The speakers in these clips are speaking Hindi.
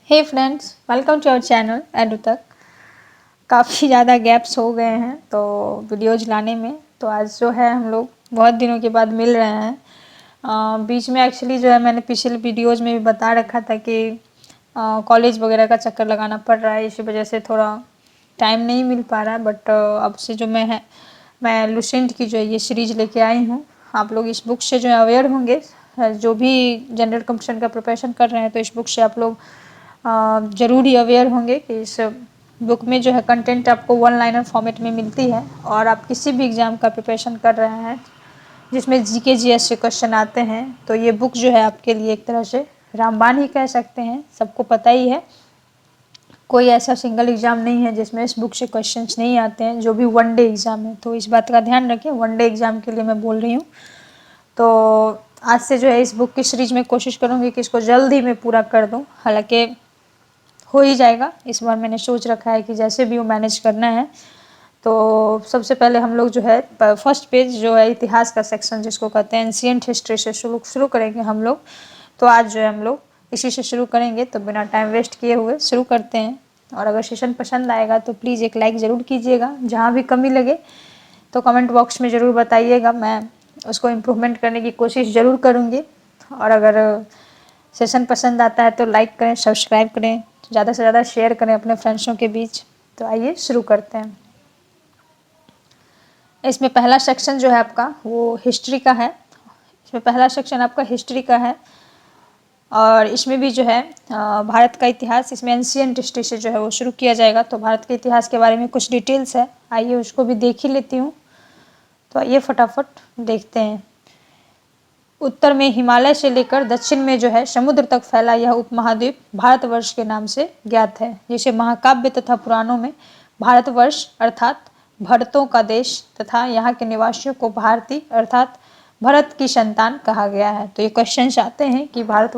Hey friends, welcome to our channel Edu Tak. काफ़ी ज़्यादा गैप्स हो गए हैं तो वीडियोज लाने में। तो आज जो है हम लोग बहुत दिनों के बाद मिल रहे हैं। बीच में एक्चुअली जो है मैंने पिछले वीडियोज में भी बता रखा था कि कॉलेज वगैरह का चक्कर लगाना पड़ रहा है, इसी वजह से थोड़ा टाइम नहीं मिल पा रहा है। बट अब से जो मैं लुसेंट की जो है ये सीरीज लेके आई हूँ। आप लोग इस बुक से जो है अवेयर होंगे, जो भी जनरल कंपटीशन का प्रिपरेशन कर रहे हैं तो इस बुक से आप लोग ज़रूर ही अवेयर होंगे कि इस बुक में जो है कंटेंट आपको वन लाइनर फॉर्मेट में मिलती है। और आप किसी भी एग्ज़ाम का प्रिपरेशन कर रहे हैं जिसमें जीके जीएस से क्वेश्चन आते हैं तो ये बुक जो है आपके लिए एक तरह से रामबाण ही कह सकते हैं। सबको पता ही है, कोई ऐसा सिंगल एग्ज़ाम नहीं है जिसमें इस बुक से क्वेश्चंस नहीं आते हैं, जो भी वन डे एग्ज़ाम है। तो इस बात का ध्यान रखें, वन डे एग्ज़ाम के लिए मैं बोल रही हूँ। तो आज से जो है इस बुक की सीरीज में कोशिश करूँगी कि इसको जल्दी मैं पूरा कर दूँ। हालांकि हो ही जाएगा, इस बार मैंने सोच रखा है कि जैसे भी वो मैनेज करना है। तो सबसे पहले हम लोग जो है फर्स्ट पेज जो है इतिहास का सेक्शन जिसको कहते हैं एंशिएंट हिस्ट्री से शुरू करेंगे हम लोग। तो आज जो है हम लोग इसी से शुरू करेंगे, तो बिना टाइम वेस्ट किए हुए शुरू करते हैं। और अगर सेशन पसंद आएगा तो प्लीज़ एक लाइक ज़रूर कीजिएगा। जहाँ भी कमी लगे तो कमेंट बॉक्स में ज़रूर बताइएगा, मैं उसको इम्प्रूवमेंट करने की कोशिश ज़रूर करूँगी। और अगर सेशन पसंद आता है तो लाइक करें, सब्सक्राइब करें, ज़्यादा से ज़्यादा शेयर करें अपने फ्रेंड्सों के बीच। तो आइए शुरू करते हैं। इसमें पहला सेक्शन जो है आपका वो हिस्ट्री का है। इसमें पहला सेक्शन आपका हिस्ट्री का है और इसमें भी जो है भारत का इतिहास, इसमें एंशिएंट हिस्ट्री से जो है वो शुरू किया जाएगा। तो भारत के इतिहास के बारे में कुछ डिटेल्स है, आइए उसको भी देख ही लेती हूँ। तो आइए फटाफट देखते हैं। उत्तर में हिमालय से लेकर दक्षिण में जो है समुद्र तक फैला यह उपमहाद्वीप भारतवर्ष के नाम से ज्ञात है, जिसे महाकाव्य तथा पुराणों में भारतवर्ष अर्थात भरतों का देश तथा यहाँ के निवासियों को भारती अर्थात भरत की संतान कहा गया है। तो ये क्वेश्चन आते हैं कि भारत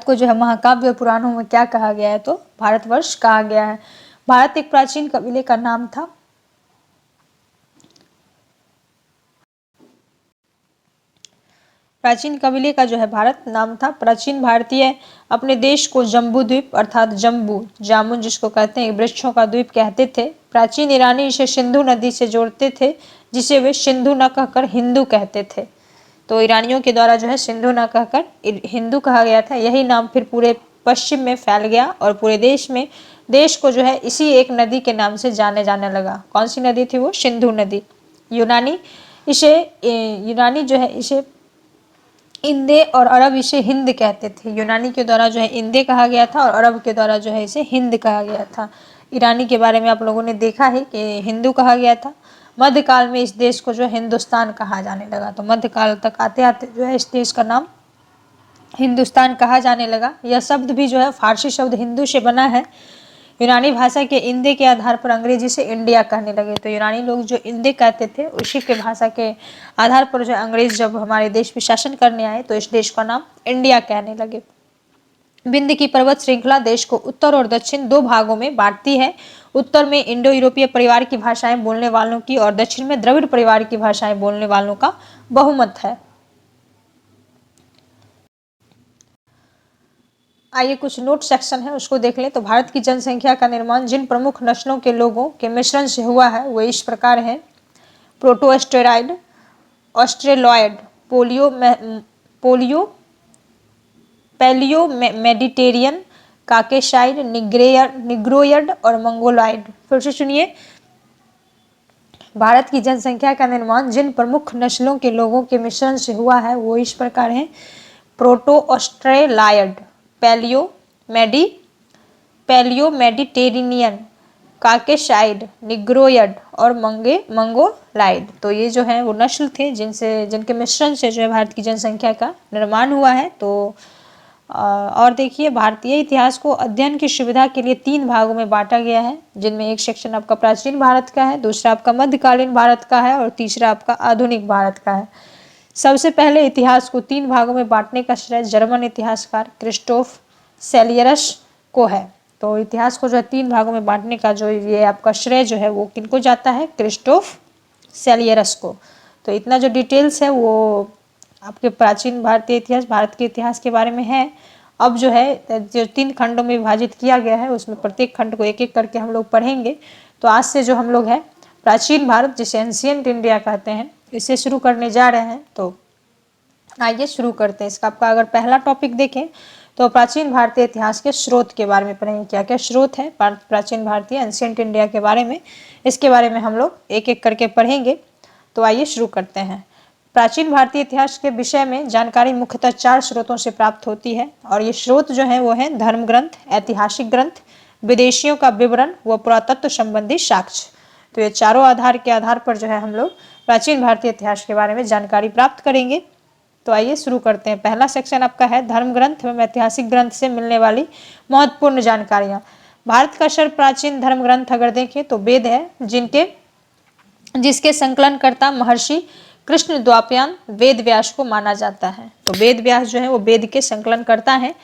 को जो है महाकाव्य पुराणों में क्या कहा गया है, तो भारतवर्ष कहा गया है। भारत एक प्राचीन कबीले का नाम था। प्राचीन कबीले का जो है भारत नाम था। प्राचीन भारतीय अपने देश को जम्बू द्वीप अर्थात जम्बू जामुन जिसको कहते हैं वृक्षों का द्वीप कहते थे। प्राचीन ईरानी इसे सिंधु नदी से जोड़ते थे, जिसे वे सिंधु न कहकर हिंदू कहते थे। तो ईरानियों के द्वारा जो है सिंधु न कहकर हिंदू कहा गया था। यही नाम फिर पूरे पश्चिम में फैल गया और पूरे देश को जो है इसी एक नदी के नाम से जाने लगा। कौन सी नदी थी वो? सिंधु नदी। यूनानी जो है इसे इंदे और अरब इसे हिंद कहते थे। यूनानी के द्वारा जो है इंदे कहा गया था और अरब के द्वारा जो है इसे हिंद कहा गया था। ईरानी के बारे में आप लोगों ने देखा है कि हिंदू कहा गया था। मध्यकाल में इस देश को जो हिंदुस्तान कहा जाने लगा। तो मध्यकाल तक आते आते जो है इस देश का नाम हिंदुस्तान कहा जाने लगा। यह शब्द भी जो है फारसी शब्द हिंदू से बना है। यूनानी भाषा के इंदे के आधार पर अंग्रेजी से इंडिया कहने लगे। तो यूनानी लोग जो इंदे कहते थे उसी के भाषा के आधार पर जो अंग्रेज जब हमारे देश पे शासन करने आए तो इस देश का नाम इंडिया कहने लगे। विंध्य की पर्वत श्रृंखला देश को उत्तर और दक्षिण दो भागों में बांटती है। उत्तर में इंडो यूरोपीय परिवार की भाषाएं बोलने वालों की और दक्षिण में द्रविड़ परिवार की भाषाएं बोलने वालों का बहुमत है। आइए कुछ नोट सेक्शन है उसको देख लें। तो भारत की जनसंख्या का निर्माण जिन प्रमुख नस्लों के लोगों के मिश्रण से हुआ है वो इस प्रकार है। प्रोटोस्टेराइड, ऑस्ट्रेलॉयड, पोलियो पैलियो मेडिटेरियन, काकेशाइड, निग्रोयड और मंगोलॉयड। फिर से सुनिए। भारत की जनसंख्या का निर्माण जिन प्रमुख नस्लों के लोगों के मिश्रण से हुआ है वो इस प्रकार है। प्रोटो ऑस्ट्रेलायड, पैलियो मेडिटेरेनियन, काकेशाइड, निग्रोयड और मंगोलाइड। तो ये जो है वो नस्ल थे जिनके मिश्रण से जो है भारत की जनसंख्या का निर्माण हुआ है। तो और देखिए, भारतीय इतिहास को अध्ययन की सुविधा के लिए 3 भागों में बांटा गया है, जिनमें एक सेक्शन आपका प्राचीन भारत का है, दूसरा आपका मध्यकालीन भारत का है और तीसरा आपका आधुनिक भारत का है। सबसे पहले इतिहास को 3 भागों में बांटने का श्रेय जर्मन इतिहासकार क्रिस्टोफ सेलियरस को है। तो इतिहास को जो है 3 भागों में बांटने का जो ये आपका श्रेय जो है वो किनको जाता है? क्रिस्टोफ सेलियरस को। तो इतना जो डिटेल्स है वो आपके प्राचीन भारतीय इतिहास, भारत के इतिहास के बारे में है। अब जो है जो 3 खंडों में विभाजित किया गया है उसमें प्रत्येक खंड को एक एक करके हम लोग पढ़ेंगे। तो आज से जो हम लोग है प्राचीन भारत जिसे एंशिएंट इंडिया कहते हैं इसे शुरू करने जा रहे हैं। तो आइए शुरू करते हैं। इसका आपका अगर पहला टॉपिक देखें तो प्राचीन भारतीय इतिहास के स्रोत के बारे में पढ़ेंगे। क्या क्या स्रोत है प्राचीन भारतीय एंशिएंट इंडिया के बारे में, इसके बारे में हम लोग एक एक करके पढ़ेंगे। तो आइए शुरू करते हैं। प्राचीन भारतीय इतिहास के विषय में जानकारी मुख्यतः 4 स्रोतों से प्राप्त होती है और ये स्रोत जो है वो है धर्म ग्रंथ, ऐतिहासिक ग्रंथ, विदेशियों का विवरण व पुरातत्व संबंधी साक्ष्य। तो ये चारों आधार के आधार पर जो है हम लोग प्राचीन भारतीय इतिहास के बारे में जानकारी प्राप्त करेंगे। तो आइए शुरू करते हैं। पहला सेक्शन आपका है धर्म ग्रंथ एवं ऐतिहासिक ग्रंथ से मिलने वाली महत्वपूर्ण जानकारियां। भारत का सर्व प्राचीन धर्म ग्रंथ अगर देखें तो वेद है, जिसके संकलनकर्ता महर्षि कृष्ण द्वापयान वेद व्यास को माना जाता है। तो वेद व्यास जो है वो वेद के संकलन करता है।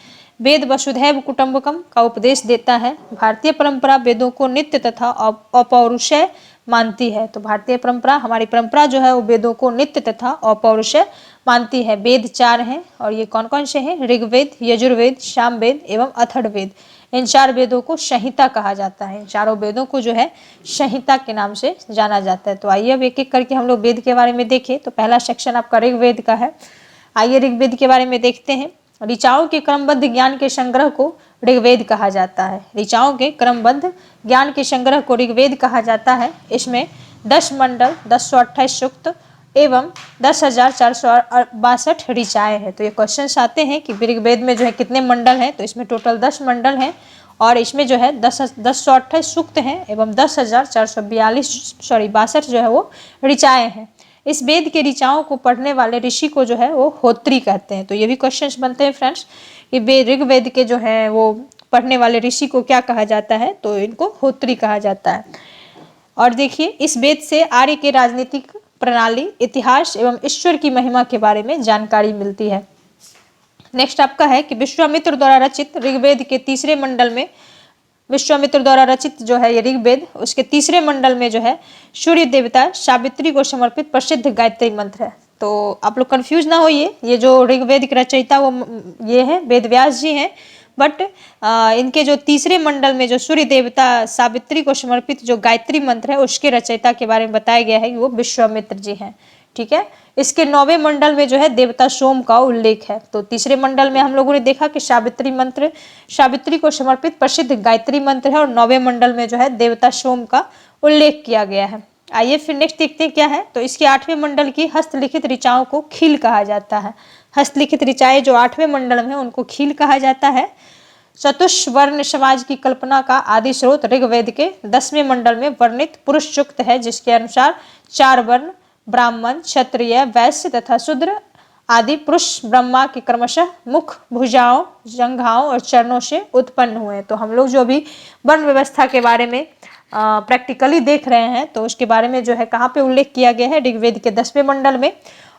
वेद वसुधैव कुटुंबकम का उपदेश देता है। भारतीय परंपरा वेदों को नित्य तथा अपौरुषेय मानती है। तो भारतीय परंपरा, हमारी परंपरा जो है वो वेदों को नित्य तथा अपौरुषेय मानती है। वेद 4 हैं और ये कौन कौन से हैं? ऋग्वेद, यजुर्वेद, सामवेद एवं अथर्ववेद। इन 4 वेदों को संहिता कहा जाता है। इन चारों वेदों को जो है संहिता के नाम से जाना जाता है। तो आइए अब एक एक करके हम लोग वेद के बारे में देखें। तो पहला सेक्शन आपका ऋग्वेद का है। आइए ऋग्वेद के बारे में देखते हैं। ऋचाओं के क्रमबद्ध ज्ञान के संग्रह को ऋग्वेद कहा जाता है। ऋचाओं के क्रमबद्ध ज्ञान के संग्रह को ऋग्वेद कहा जाता है। इसमें 10 मंडल, 1028 सूक्त एवं 10,462 ऋचाएं हैं। तो ये क्वेश्चंस आते हैं कि ऋग्वेद में जो है कितने मंडल हैं? तो इसमें टोटल 10 मंडल हैं और इसमें जो है 10,128 सूक्त हैं एवं 10,462 जो है वो ऋचाएं हैं। इस वेद के ऋचाओं को पढ़ने वाले ऋषि को जो है वो होत्री कहते हैं। तो ये भी क्वेश्चंस बनते हैं फ्रेंड्स कि ऋग्वेद के जो है वो पढ़ने वाले ऋषि को क्या कहा जाता है? तो इनको होत्री कहा जाता है। और देखिए इस वेद से आर्य के राजनीतिक प्रणाली, इतिहास एवं ईश्वर की महिमा के बारे में जानकारी मिलती है। नेक्स्ट आपका है कि विश्वामित्र द्वारा रचित ऋग्वेद के तीसरे मंडल में, विश्वामित्र द्वारा रचित जो है ये ऋग्वेद, उसके तीसरे मंडल में जो है सूर्य देवता सावित्री को समर्पित प्रसिद्ध गायत्री मंत्र है। तो आप लोग कंफ्यूज ना होइए, ये जो ऋग्वेद के रचयिता वो ये है वेद व्यास जी हैं, बट इनके जो तीसरे मंडल में जो सूर्य देवता सावित्री को समर्पित जो गायत्री मंत्र है उसके रचयिता के बारे में बताया गया है कि वो विश्वामित्र जी हैं। ठीक है। इसके 9वें मंडल में जो है देवता सोम का उल्लेख है। तो तीसरे मंडल में हम लोगों ने देखा कि सावित्री मंत्र, सावित्री को समर्पित प्रसिद्ध गायत्री मंत्र है और 9वें मंडल में जो है देवता सोम का उल्लेख किया गया है। आइए फिर नेक्स्ट देखते हैं क्या है। तो इसके 8वें मंडल की हस्तलिखित ऋचाओं को खील कहा जाता है। हस्तलिखित ऋचाएं जो 8वें मंडल में उनको खील कहा जाता है। चतुष्वर्ण समाज की कल्पना का आदि स्रोत ऋग्वेद के 10वें मंडल में वर्णित पुरुष सूक्त है, जिसके अनुसार 4 वर्ण ब्राह्मण, क्षत्रिय, वैश्य तथा शूद्र आदि पुरुष ब्रह्मा के क्रमशः मुख, भुजाओं, जंघाओं और चरणों से उत्पन्न हुए। तो हम लोग जो भी वर्ण व्यवस्था के बारे में प्रैक्टिकली देख रहे हैं तो उसके बारे में जो है कहाँ पे उल्लेख किया गया है? ऋग्वेद के 10वें मंडल में।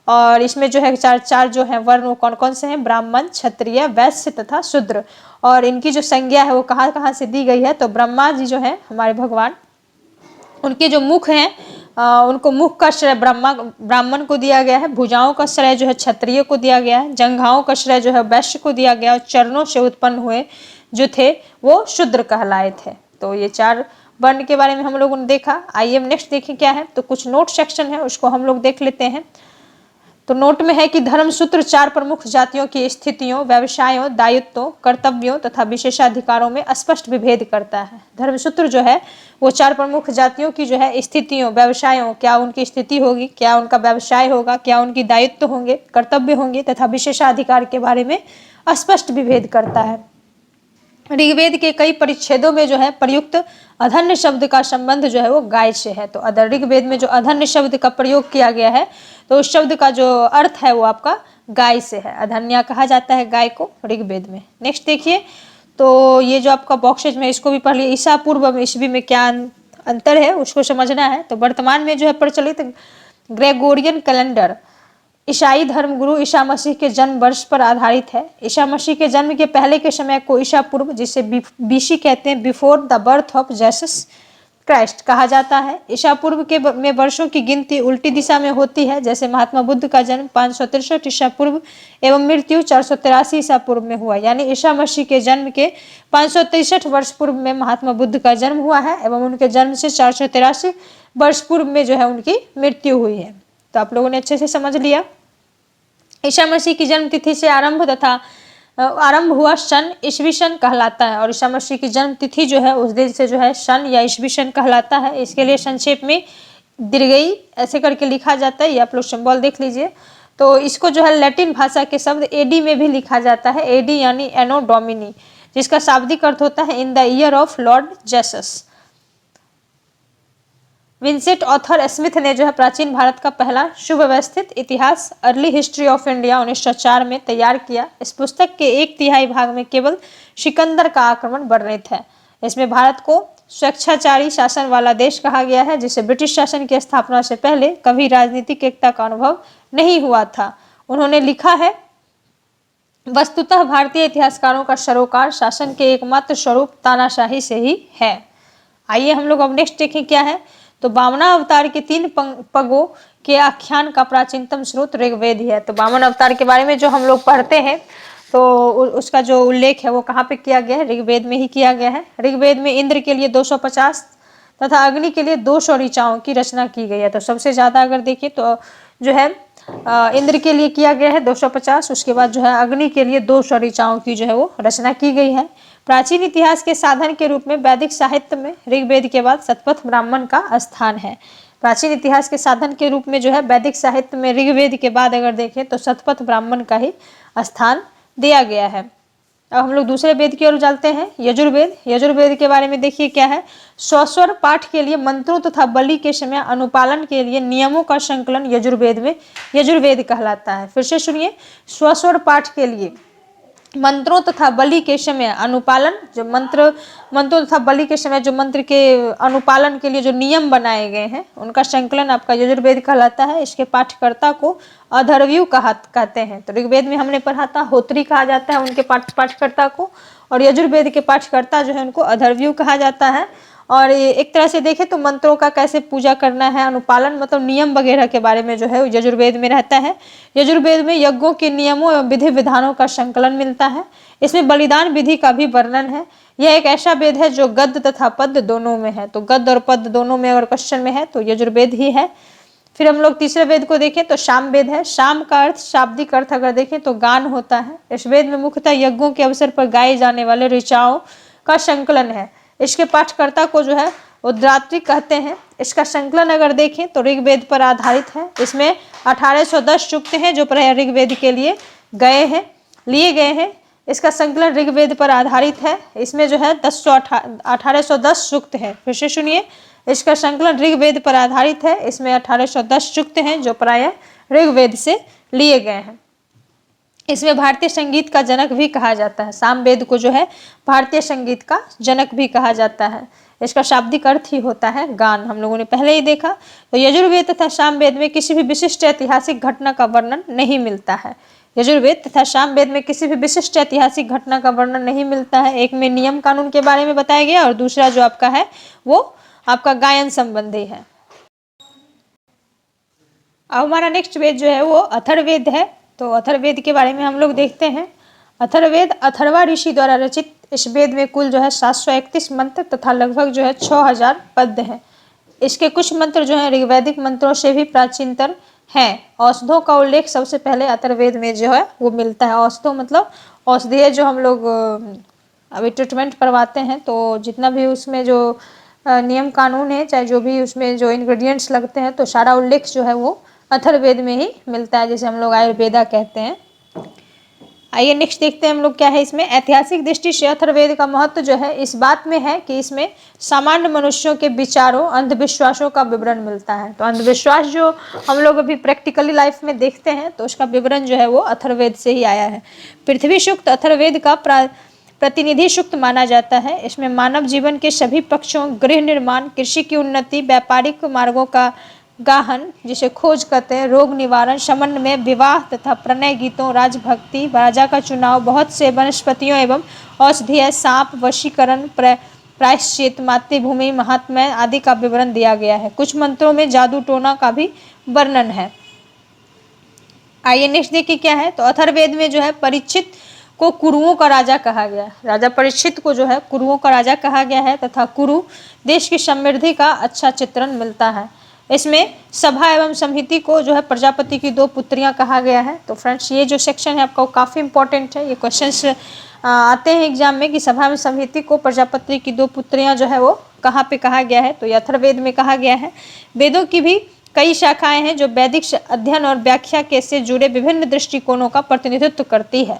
और इसमें जो है चार जो है वर्ण वो कौन कौन से हैं? ब्राह्मण, क्षत्रिय, वैश्य तथा शूद्र। और इनकी जो संज्ञा है वो कहाँ कहाँ से दी गई है? तो ब्रह्मा जी जो है हमारे भगवान, उनके जो मुख हैं उनको मुख का श्रेय ब्राह्मण को दिया गया है। भुजाओं का श्रेय जो है क्षत्रिय को दिया गया है। जंघाओं का श्रेय जो है वैश्य को दिया गया और चरणों से उत्पन्न हुए जो थे वो शूद्र कहलाए थे। तो ये 4 वर्ण के बारे में हम लोगों ने देखा। आइए हम नेक्स्ट देखें क्या है। तो कुछ नोट सेक्शन है उसको हम लोग देख लेते हैं। तो नोट में है कि धर्मसूत्र 4 प्रमुख जातियों की स्थितियों, व्यवसायों, दायित्वों, कर्तव्यों तथा विशेषाधिकारों में स्पष्ट विभेद करता है। धर्मसूत्र जो है वो 4 प्रमुख जातियों की जो है स्थितियों, व्यवसायों, क्या उनकी स्थिति होगी, क्या उनका व्यवसाय होगा, क्या उनकी दायित्व होंगे, कर्तव्य होंगे तथा विशेषाधिकार के बारे में स्पष्ट विभेद करता है। ऋग्वेद के कई परिच्छेदों में जो है प्रयुक्त अधन्य शब्द का संबंध जो है वो गाय से है। तो ऋग्वेद में जो अधन्य शब्द का प्रयोग किया गया है तो उस शब्द का जो अर्थ है वो आपका गाय से है। अधन्या कहा जाता है गाय को ऋग्वेद में। नेक्स्ट देखिए, तो ये जो आपका बॉक्सेज में इसको भी पढ़ लिया। ईसा पूर्व ईस्वी में क्या अंतर है उसको समझना है। तो वर्तमान में जो है प्रचलित ग्रेगोरियन कैलेंडर ईसाई धर्म गुरु ईसा मसीह के जन्म वर्ष पर आधारित है। ईसा मसीह के जन्म के पहले के समय को ईसा पूर्व, जिसे बीसी कहते हैं, before the birth of Jesus Christ कहा जाता है। ईसा पूर्व के में वर्षों की गिनती उल्टी दिशा में होती है, जैसे महात्मा बुद्ध का जन्म 563 ईसा पूर्व एवं मृत्यु 483 ईसा पूर्व में हुआ, यानी ईसा मसीह के जन्म के 563 वर्ष पूर्व में महात्मा बुद्ध का जन्म हुआ है एवं उनके जन्म से 483 वर्ष पूर्व में जो है उनकी मृत्यु हुई है। तो आप लोगों ने अच्छे से समझ लिया। ईसा मसीह की जन्म तिथि से आरंभ हुआ सन ईसवी सन कहलाता है, और ईसा मसीह की जन्म तिथि जो है उस दिन से जो है सन या ईसवी सन कहलाता है। इसके लिए संक्षेप में दीर्घई ऐसे करके लिखा जाता है, ये आप लोग सिंबल देख लीजिए। तो इसको जो है लैटिन भाषा के शब्द एडी में भी लिखा जाता है, एडी यानी एनो डोमिनी, जिसका शाब्दिक अर्थ होता है in the year of Lord Jesus. Vincent author Smith ने जो है प्राचीन भारत का पहला सुव्यवस्थित इतिहास अर्ली हिस्ट्री ऑफ इंडिया 1904 में तैयार किया। इस पुस्तक के 1/3 भाग में केवल सिकंदर का आक्रमण वर्णित है। इसमें भारत को स्वेच्छाचारी शासन वाला देश कहा गया है, जिसे ब्रिटिश शासन की स्थापना से पहले कभी राजनीतिक एकता का अनुभव नहीं हुआ था। उन्होंने लिखा है, वस्तुतः भारतीय इतिहासकारों का सरोकार शासन के एकमात्र स्वरूप तानाशाही से ही है। आइए हम लोग अब नेक्स्ट देखें क्या है। तो वामन अवतार के 3 पगों के आख्यान का प्राचीनतम स्रोत ऋग्वेद ही है। तो वामन अवतार के बारे में जो हम लोग पढ़ते हैं तो उसका जो उल्लेख है वो कहाँ पे किया गया है, ऋग्वेद में ही किया गया है। ऋग्वेद में इंद्र के लिए 250 तथा अग्नि के लिए 200 ऋचाओं की रचना की गई है। तो सबसे ज्यादा अगर देखिए तो जो है इंद्र के लिए किया गया है 250, उसके बाद जो है अग्नि के लिए 200 ऋचाओं की जो है वो रचना की गई है। प्राचीन इतिहास के साधन के रूप में वैदिक साहित्य में ऋग्वेद के बाद शतपथ ब्राह्मण का स्थान है। प्राचीन इतिहास के साधन के रूप में जो है वैदिक साहित्य में ऋग्वेद के बाद अगर देखें तो शतपथ ब्राह्मण का ही स्थान दिया गया है। अब हम लोग दूसरे वेद की ओर चलते हैं, यजुर्वेद। यजुर्वेद के बारे में देखिए क्या है। स्वस्वर पाठ के लिए मंत्रों तथा बलि के समय अनुपालन के लिए नियमों का संकलन यजुर्वेद कहलाता है। फिर से सुनिए, स्वस्वर पाठ के लिए मंत्रों तथा बलि के समय अनुपालन, जो मंत्रों तथा बलि के समय जो मंत्र के अनुपालन के लिए जो नियम बनाए गए हैं उनका संकलन आपका यजुर्वेद कहलाता है। इसके पाठकर्ता को अथर्वयु कहते हैं। तो ऋग्वेद में हमने पढ़ा था होत्री कहा जाता है उनके पाठकर्ता को, और यजुर्वेद के पाठकर्ता जो है उनको अथर्वयु कहा जाता है। और एक तरह से देखें तो मंत्रों का कैसे पूजा करना है, अनुपालन मतलब नियम वगैरह के बारे में जो है यजुर्वेद में रहता है। यजुर्वेद में यज्ञों के नियमों एवं विधि विधानों का संकलन मिलता है। इसमें बलिदान विधि का भी वर्णन है। यह एक ऐसा वेद है जो गद्य तथा पद्य दोनों में है। तो गद्य और पद्य दोनों में अगर क्वेश्चन में है तो यजुर्वेद ही है। फिर हम लोग तीसरे वेद को देखें तो सामवेद है। साम का अर्थ, शाब्दिक अर्थ अगर देखें तो गान होता है। इस वेद में मुख्यतः यज्ञों के अवसर पर गाए जाने वाले ऋचाओं का संकलन है। इसके पाठकर्ता को जो है उद्रात्री कहते हैं। इसका संकलन अगर देखें तो ऋग्वेद पर आधारित है। इसमें 1810 सूक्त हैं जो प्राय ऋग्वेद के लिए लिए गए हैं। इसका संकलन ऋग्वेद पर आधारित है। इसमें जो है 1810 सूक्त है। फिर से सुनिए, इसका संकलन ऋग्वेद पर आधारित है। इसमें 1810 सूक्त हैं जो प्राय ऋग्वेद से लिए गए हैं। इसमें भारतीय संगीत का जनक भी कहा जाता है। सामवेद को जो है भारतीय संगीत का जनक भी कहा जाता है। इसका शाब्दिक अर्थ ही होता है गान, हम लोगों ने पहले ही देखा। तो यजुर्वेद तथा सामवेद में किसी भी विशिष्ट ऐतिहासिक घटना का वर्णन नहीं मिलता है। यजुर्वेद तथा सामवेद में किसी भी विशिष्ट ऐतिहासिक घटना का वर्णन नहीं मिलता है। एक में नियम कानून के बारे में बताया गया और दूसरा जो आपका है वो आपका गायन संबंधी है। अब हमारा नेक्स्ट वेद जो है वो अथर्ववेद है। तो अथर्ववेद के बारे में हम लोग देखते हैं। अथर्ववेद अथर्वा ऋषि द्वारा रचित इस वेद में कुल जो है 731 मंत्र तथा लगभग जो है 6000 पद्य हैं। इसके कुछ मंत्र जो है ऋग्वैदिक मंत्रों से भी प्राचीनतर हैं। औषधों का उल्लेख सबसे पहले अथर्ववेद में जो है वो मिलता है। औषधों मतलब औषधीय जो हम लोग अभी ट्रीटमेंट करवाते हैं तो जितना भी उसमें जो नियम कानून है, चाहे जो भी उसमें जो इंग्रेडिएंट्स लगते हैं, तो सारा उल्लेख जो है वो अथर्ववेद में ही मिलता है, जैसे हम लोग आयुर्वेदा कहते हैं। आइए नेक्स्ट देखते हैं हम लोग क्या है इसमें। ऐतिहासिक दृष्टि से अथर्ववेद का महत्व जो है इस बात में है कि इसमें सामान्य मनुष्यों के विचारों, अंधविश्वासों का विवरण मिलता है। तो अंधविश्वास जो हम लोग अभी प्रैक्टिकली लाइफ में देखते हैं तो उसका विवरण जो है वो अथर्ववेद से ही आया है। पृथ्वी सूक्त अथर्ववेद का प्रतिनिधि सूक्त माना जाता है। इसमें मानव जीवन के सभी पक्षों, गृह निर्माण, कृषि की उन्नति, व्यापारिक मार्गों का गाहन जिसे खोज कहते हैं, रोग निवारण, समन्वय, विवाह तथा प्रणय गीतों, राजभक्ति, राजा का चुनाव, बहुत से वनस्पतियों एवं औषधीय, सांप, वशीकरण, प्रायश्चित, मातृभूमि, महात्म्य आदि का विवरण दिया गया है। कुछ मंत्रों में जादू टोना का भी वर्णन है। आइए नेक्स्ट देखिए क्या है। तो अथर्ववेद में जो है परीक्षित को कुरुओं का राजा कहा गया है। राजा परीक्षित को जो है कुरुओं का राजा कहा गया है तथा कुरु देश की समृद्धि का अच्छा चित्रण मिलता है। इसमें सभा एवं समिति को जो है प्रजापति की 2 पुत्रियां कहा गया है। तो फ्रेंड्स ये जो सेक्शन है आपका काफ़ी इंपॉर्टेंट है। ये क्वेश्चंस आते हैं एग्जाम में कि सभा एवं समिति को प्रजापति की 2 पुत्रियां जो है वो कहाँ पे कहा गया है। तो ये अथर्ववेद में कहा गया है। वेदों की भी कई शाखाएं हैं जो वैदिक अध्ययन और व्याख्या के से जुड़े विभिन्न दृष्टिकोणों का प्रतिनिधित्व करती है।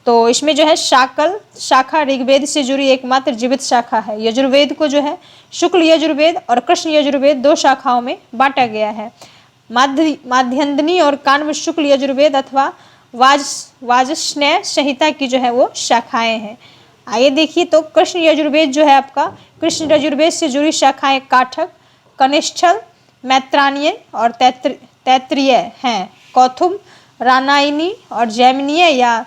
तो इसमें जो है शाकल शाखा ऋग्वेद से जुड़ी एकमात्र जीवित शाखा है। यजुर्वेद को जो है शुक्ल यजुर्वेद और कृष्ण यजुर्वेद 2 शाखाओं में बांटा गया है। माध्यन्दिनी और कान्व शुक्ल यजुर्वेद अथवा वाजस्नेय संहिता की जो है वो शाखाएं हैं। आइए देखिए। तो कृष्ण यजुर्वेद जो है आपका कृष्ण यजुर्वेद से जुड़ी शाखाएं काठक, कनिष्ठल, मैत्रायणी और तैत्तिरीय हैं। कौथुम, रानायनी और जैमिनीय या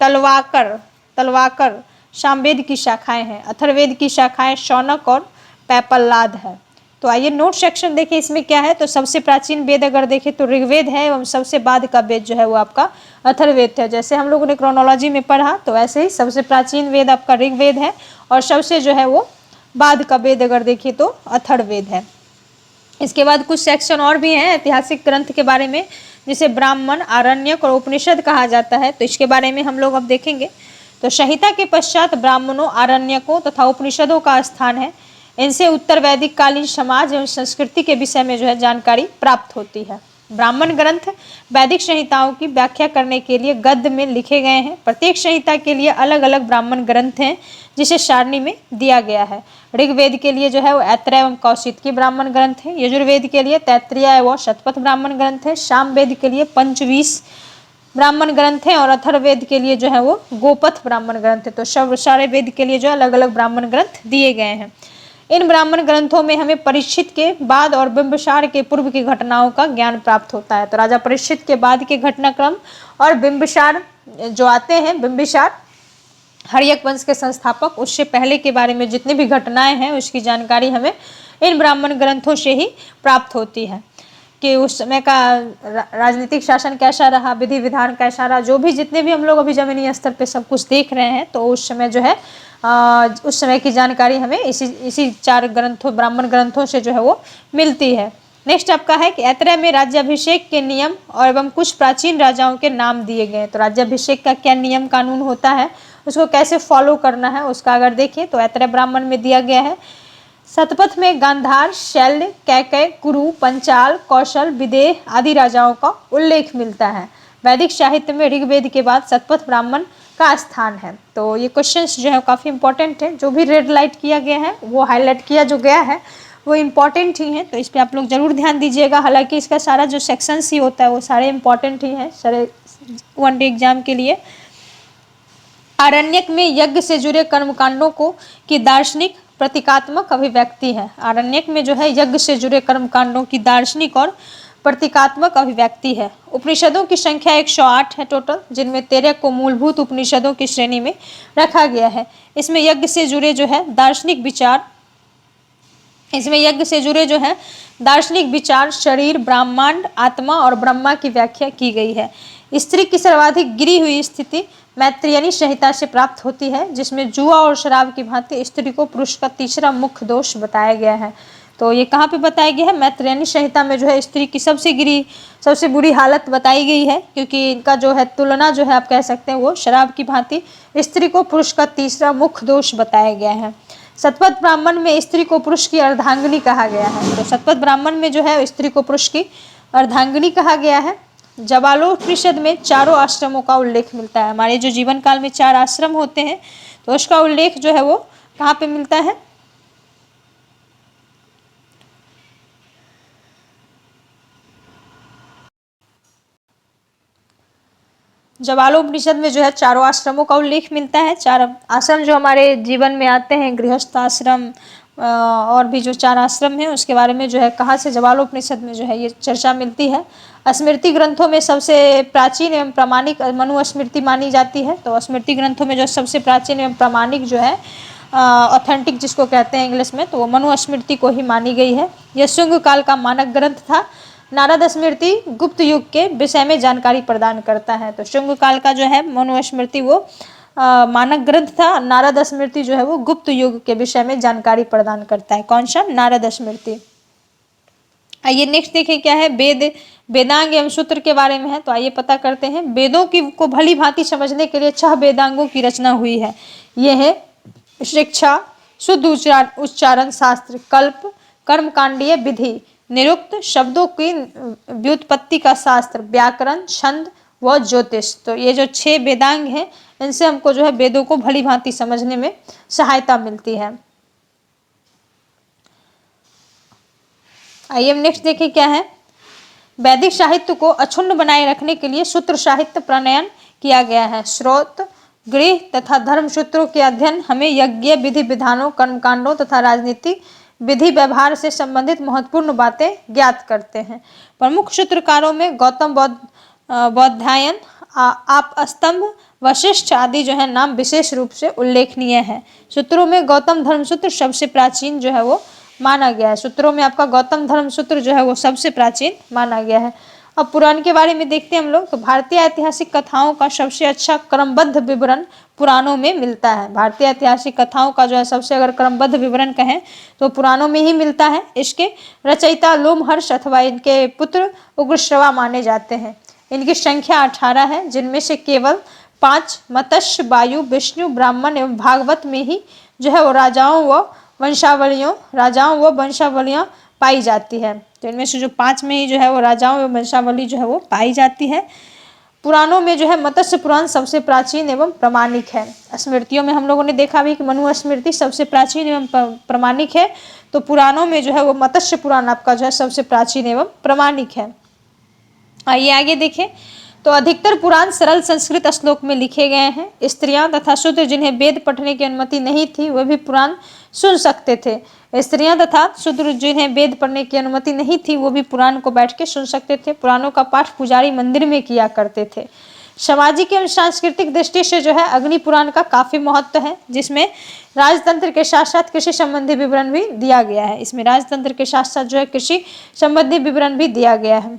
तलवाकर सामवेद की शाखाएं हैं। अथर्ववेद की शाखाएं शौनक और पैपल्लाद है। तो आइए नोट सेक्शन देखिए इसमें क्या है। तो सबसे प्राचीन वेद अगर देखें तो ऋग्वेद है एवं सबसे बाद का वेद जो है वो आपका अथर्ववेद है। जैसे हम लोगों ने क्रोनोलॉजी में पढ़ा तो ऐसे ही सबसे प्राचीन वेद आपका ऋग्वेद है और सबसे जो है वो बाद का वेद अगर देखिए तो अथर्ववेद है। इसके बाद कुछ सेक्शन और भी हैं ऐतिहासिक ग्रंथ के बारे में, जिसे ब्राह्मण, आरण्यक और उपनिषद कहा जाता है। तो इसके बारे में हम लोग अब देखेंगे। तो संहिता के पश्चात ब्राह्मणों, आरण्यकों तथा उपनिषदों का स्थान है। इनसे उत्तर वैदिक कालीन समाज एवं संस्कृति के विषय में जो है जानकारी प्राप्त होती है। ब्राह्मण ग्रंथ वैदिक संहिताओं की व्याख्या करने के लिए गद्य में लिखे गए हैं। प्रत्येक संहिता के लिए अलग अलग ब्राह्मण ग्रंथ हैं जिसे सारणी में दिया गया है। ऋग्वेद के लिए जो है वो ऐत्रेय एवं कौशिकी ब्राह्मण ग्रंथ है। यजुर्वेद के लिए तैत्तिरीय एवं शतपथ ब्राह्मण ग्रंथ है। सामवेद के लिए पंचवीस ब्राह्मण ग्रंथ हैं और अथर्ववेद के लिए जो है वो गोपथ ब्राह्मण ग्रंथ है। तो सब सारे वेद के लिए जो अलग अलग ब्राह्मण ग्रंथ दिए गए हैं। इन ब्राह्मण ग्रंथों में हमें परीक्षित के बाद और बिंबिसार के पूर्व की घटनाओं का ज्ञान प्राप्त होता है। तो राजा परीक्षित के बाद के घटनाक्रम और बिंबिसार जो आते हैं, बिंबिसार हर्यक वंश के संस्थापक, उससे पहले के बारे में जितनी भी घटनाएं हैं उसकी जानकारी हमें इन ब्राह्मण ग्रंथों से ही प्राप्त होती है कि उस समय का राजनीतिक शासन कैसा रहा, विधि विधान कैसा रहा, जो भी जितने भी हम लोग अभी जमीनी स्तर पे सब कुछ देख रहे हैं। तो उस समय जो है उस समय की जानकारी हमें इसी 4 ग्रंथों ब्राह्मण ग्रंथों से जो है वो मिलती है। नेक्स्ट आपका है कि ऐत्रेय में राज्याभिषेक के नियम और एवं कुछ प्राचीन राजाओं के नाम दिए गए। तो राज्याभिषेक का क्या नियम कानून होता है, उसको कैसे फॉलो करना है, उसका अगर देखें तो ऐत्रेय ब्राह्मण में दिया गया है। शतपथ में गांधार, शैल्य, कैकय, कुरु, पंचाल, कौशल, विदेह आदि राजाओं का उल्लेख मिलता है। वैदिक साहित्य में ऋग्वेद के बाद शतपथ ब्राह्मण का स्थान है। तो ये क्वेश्चंस जो है काफ़ी इंपॉर्टेंट है। जो भी रेड लाइट किया गया है वो हाईलाइट किया जो गया है वो इम्पॉर्टेंट ही है। तो इस पर आप लोग जरूर ध्यान दीजिएगा। हालांकि इसका सारा जो सेक्शंस ही होता है वो सारे इंपॉर्टेंट ही हैं सारे वनडे एग्जाम के लिए। आरण्यक में यज्ञ से जुड़े कर्मकांडों को की दार्शनिक प्रतीकात्मक अभिव्यक्ति है। आरण्यक में जो है यज्ञ से जुड़े कर्मकांडों की दार्शनिक और प्रतीकात्मक अभिव्यक्ति है। उपनिषदों की संख्या 108 है टोटल, जिनमें 13 को मूलभूत उपनिषदों की श्रेणी में रखा गया है। इसमें यज्ञ से जुड़े जो है दार्शनिक विचार शरीर, ब्रह्मांड, आत्मा और ब्रह्मा की व्याख्या की गई है। स्त्री की सर्वाधिक गिरी हुई स्थिति मैत्रेयनी संहिता से प्राप्त होती है, जिसमें जुआ और शराब की भांति स्त्री को पुरुष का तीसरा मुख्य दोष बताया गया है। तो ये कहाँ पे बताया गया है? मैत्रेयनी संहिता में जो है स्त्री की सबसे बुरी हालत बताई गई है, क्योंकि इनका जो है तुलना जो है आप कह सकते हैं वो शराब की भांति स्त्री को पुरुष का तीसरा मुख्य दोष बताया गया है। शतपथ ब्राह्मण में स्त्री को पुरुष की अर्धांगिनी कहा गया है। तो शतपथ ब्राह्मण में जो है स्त्री को पुरुष की अर्धांगिनी कहा गया है। जबालोपनिषद में 4 आश्रमों का उल्लेख मिलता है। हमारे जो जीवन काल में 4 आश्रम होते हैं तो उसका उल्लेख जो है वो कहाँ पे मिलता है? जबालोपनिषद में जो है 4 आश्रमों का उल्लेख मिलता है। 4 आश्रम जो हमारे जीवन में आते हैं, गृहस्थ आश्रम और भी जो 4 आश्रम हैं उसके बारे में जो है कहाँ से जबालोपनिषद में जो है ये चर्चा मिलती है। स्मृति ग्रंथों में सबसे प्राचीन एवं प्रामाणिक मनुस्मृति मानी जाती है। तो स्मृति ग्रंथों में जो सबसे प्राचीन एवं प्रामाणिक जो है ऑथेंटिक जिसको कहते हैं इंग्लिश में, तो वो मनुस्मृति को ही मानी गई है। यह शुंग काल का मानक ग्रंथ था। नारद स्मृति गुप्त युग के विषय में जानकारी प्रदान करता है। तो शुंग काल का जो है मनुस्मृति वो मानक ग्रंथ था। नारद स्मृति जो है वो गुप्त युग के विषय में जानकारी प्रदान करता है। कौन सा? नारद स्मृति। आइए नेक्स्ट देखें क्या है। वेद, वेदांग एवं सूत्र के बारे में है, तो आइए पता करते हैं। वेदों की को भली भांति समझने के लिए 6 वेदांगों की रचना हुई है। ये है शिक्षा, शुद्ध उच्चारण शास्त्र, कल्प, कर्मकांडीय विधि, निरुक्त, शब्दों की व्युत्पत्ति का शास्त्र, व्याकरण, छंद व ज्योतिष। तो ये जो 6 वेदांग हैं, इनसे हमको जो है वेदों को भली भांति समझने में सहायता मिलती है। आइए हम नेक्स्ट देखें क्या है। वैदिक साहित्य को अक्षुण्ण बनाए रखने के लिए सूत्र साहित्य प्रणयन किया गया है। स्रोत, गृह तथा धर्म सूत्रों के अध्ययन हमें यज्ञ विधि विधानों, कर्मकांडों तथा राजनीतिक विधि व्यवहार से संबंधित महत्वपूर्ण बातें ज्ञात करते हैं। प्रमुख सूत्रकारों में गौतम बौधायन, आपस्तंभ, वशिष्ठ आदि जो है नाम विशेष रूप से उल्लेखनीय है। सूत्रों में गौतम धर्मसूत्र सबसे प्राचीन जो है वो माना गया है। सूत्रों में आपका गौतम धर्मसूत्र जो है वो सबसे प्राचीन माना गया है। अब पुराण के बारे में देखते हैं हम लोग। तो भारतीय ऐतिहासिक कथाओं का सबसे अच्छा क्रमबद्ध विवरण पुराणों में मिलता है। भारतीय ऐतिहासिक कथाओं का जो है सबसे अगर क्रमबद्ध विवरण कहें तो पुराणों में ही मिलता है। इसके रचयिता लोमहर्ष अथवा इनके पुत्र उग्रश्रवा माने जाते हैं। इनकी संख्या 18 है, जिनमें से केवल 5 मत्स्य, वायु, विष्णु, ब्राह्मण एवं भागवत में ही जो है वो राजाओं व वंशावलियां पाई जाती है। तो इनमें से जो 5 में ही जो है वो राजाओं एवं वंशावली जो है वो पाई जाती है। पुराणों में जो है मत्स्य पुराण सबसे प्राचीन एवं प्रमाणिक है। स्मृतियों में हम लोगों ने देखा भी कि मनुस्मृति सबसे प्राचीन एवं प्रमाणिक है। तो पुराणों में जो है वो मत्स्य पुराण आपका जो है सबसे प्राचीन एवं प्रमाणिक है। आइए आगे देखें। तो अधिकतर पुराण सरल संस्कृत श्लोक में लिखे गए हैं। स्त्रियां तथा शूद्र जिन्हें वेद पढ़ने की अनुमति नहीं थी वे भी पुराण सुन सकते थे। स्त्रियां तथा शूद्र जिन्हें वेद पढ़ने की अनुमति नहीं थी वो भी पुराण को बैठ के सुन सकते थे। पुराणों का पाठ पुजारी मंदिर में किया करते थे। सामाजिक एवं सांस्कृतिक दृष्टि से जो है अग्नि पुराण का काफी महत्व है, जिसमें राजतंत्र के साथ साथ कृषि संबंधी विवरण भी दिया गया है। इसमें राजतंत्र के साथ साथ जो है कृषि संबंधी विवरण भी दिया गया है।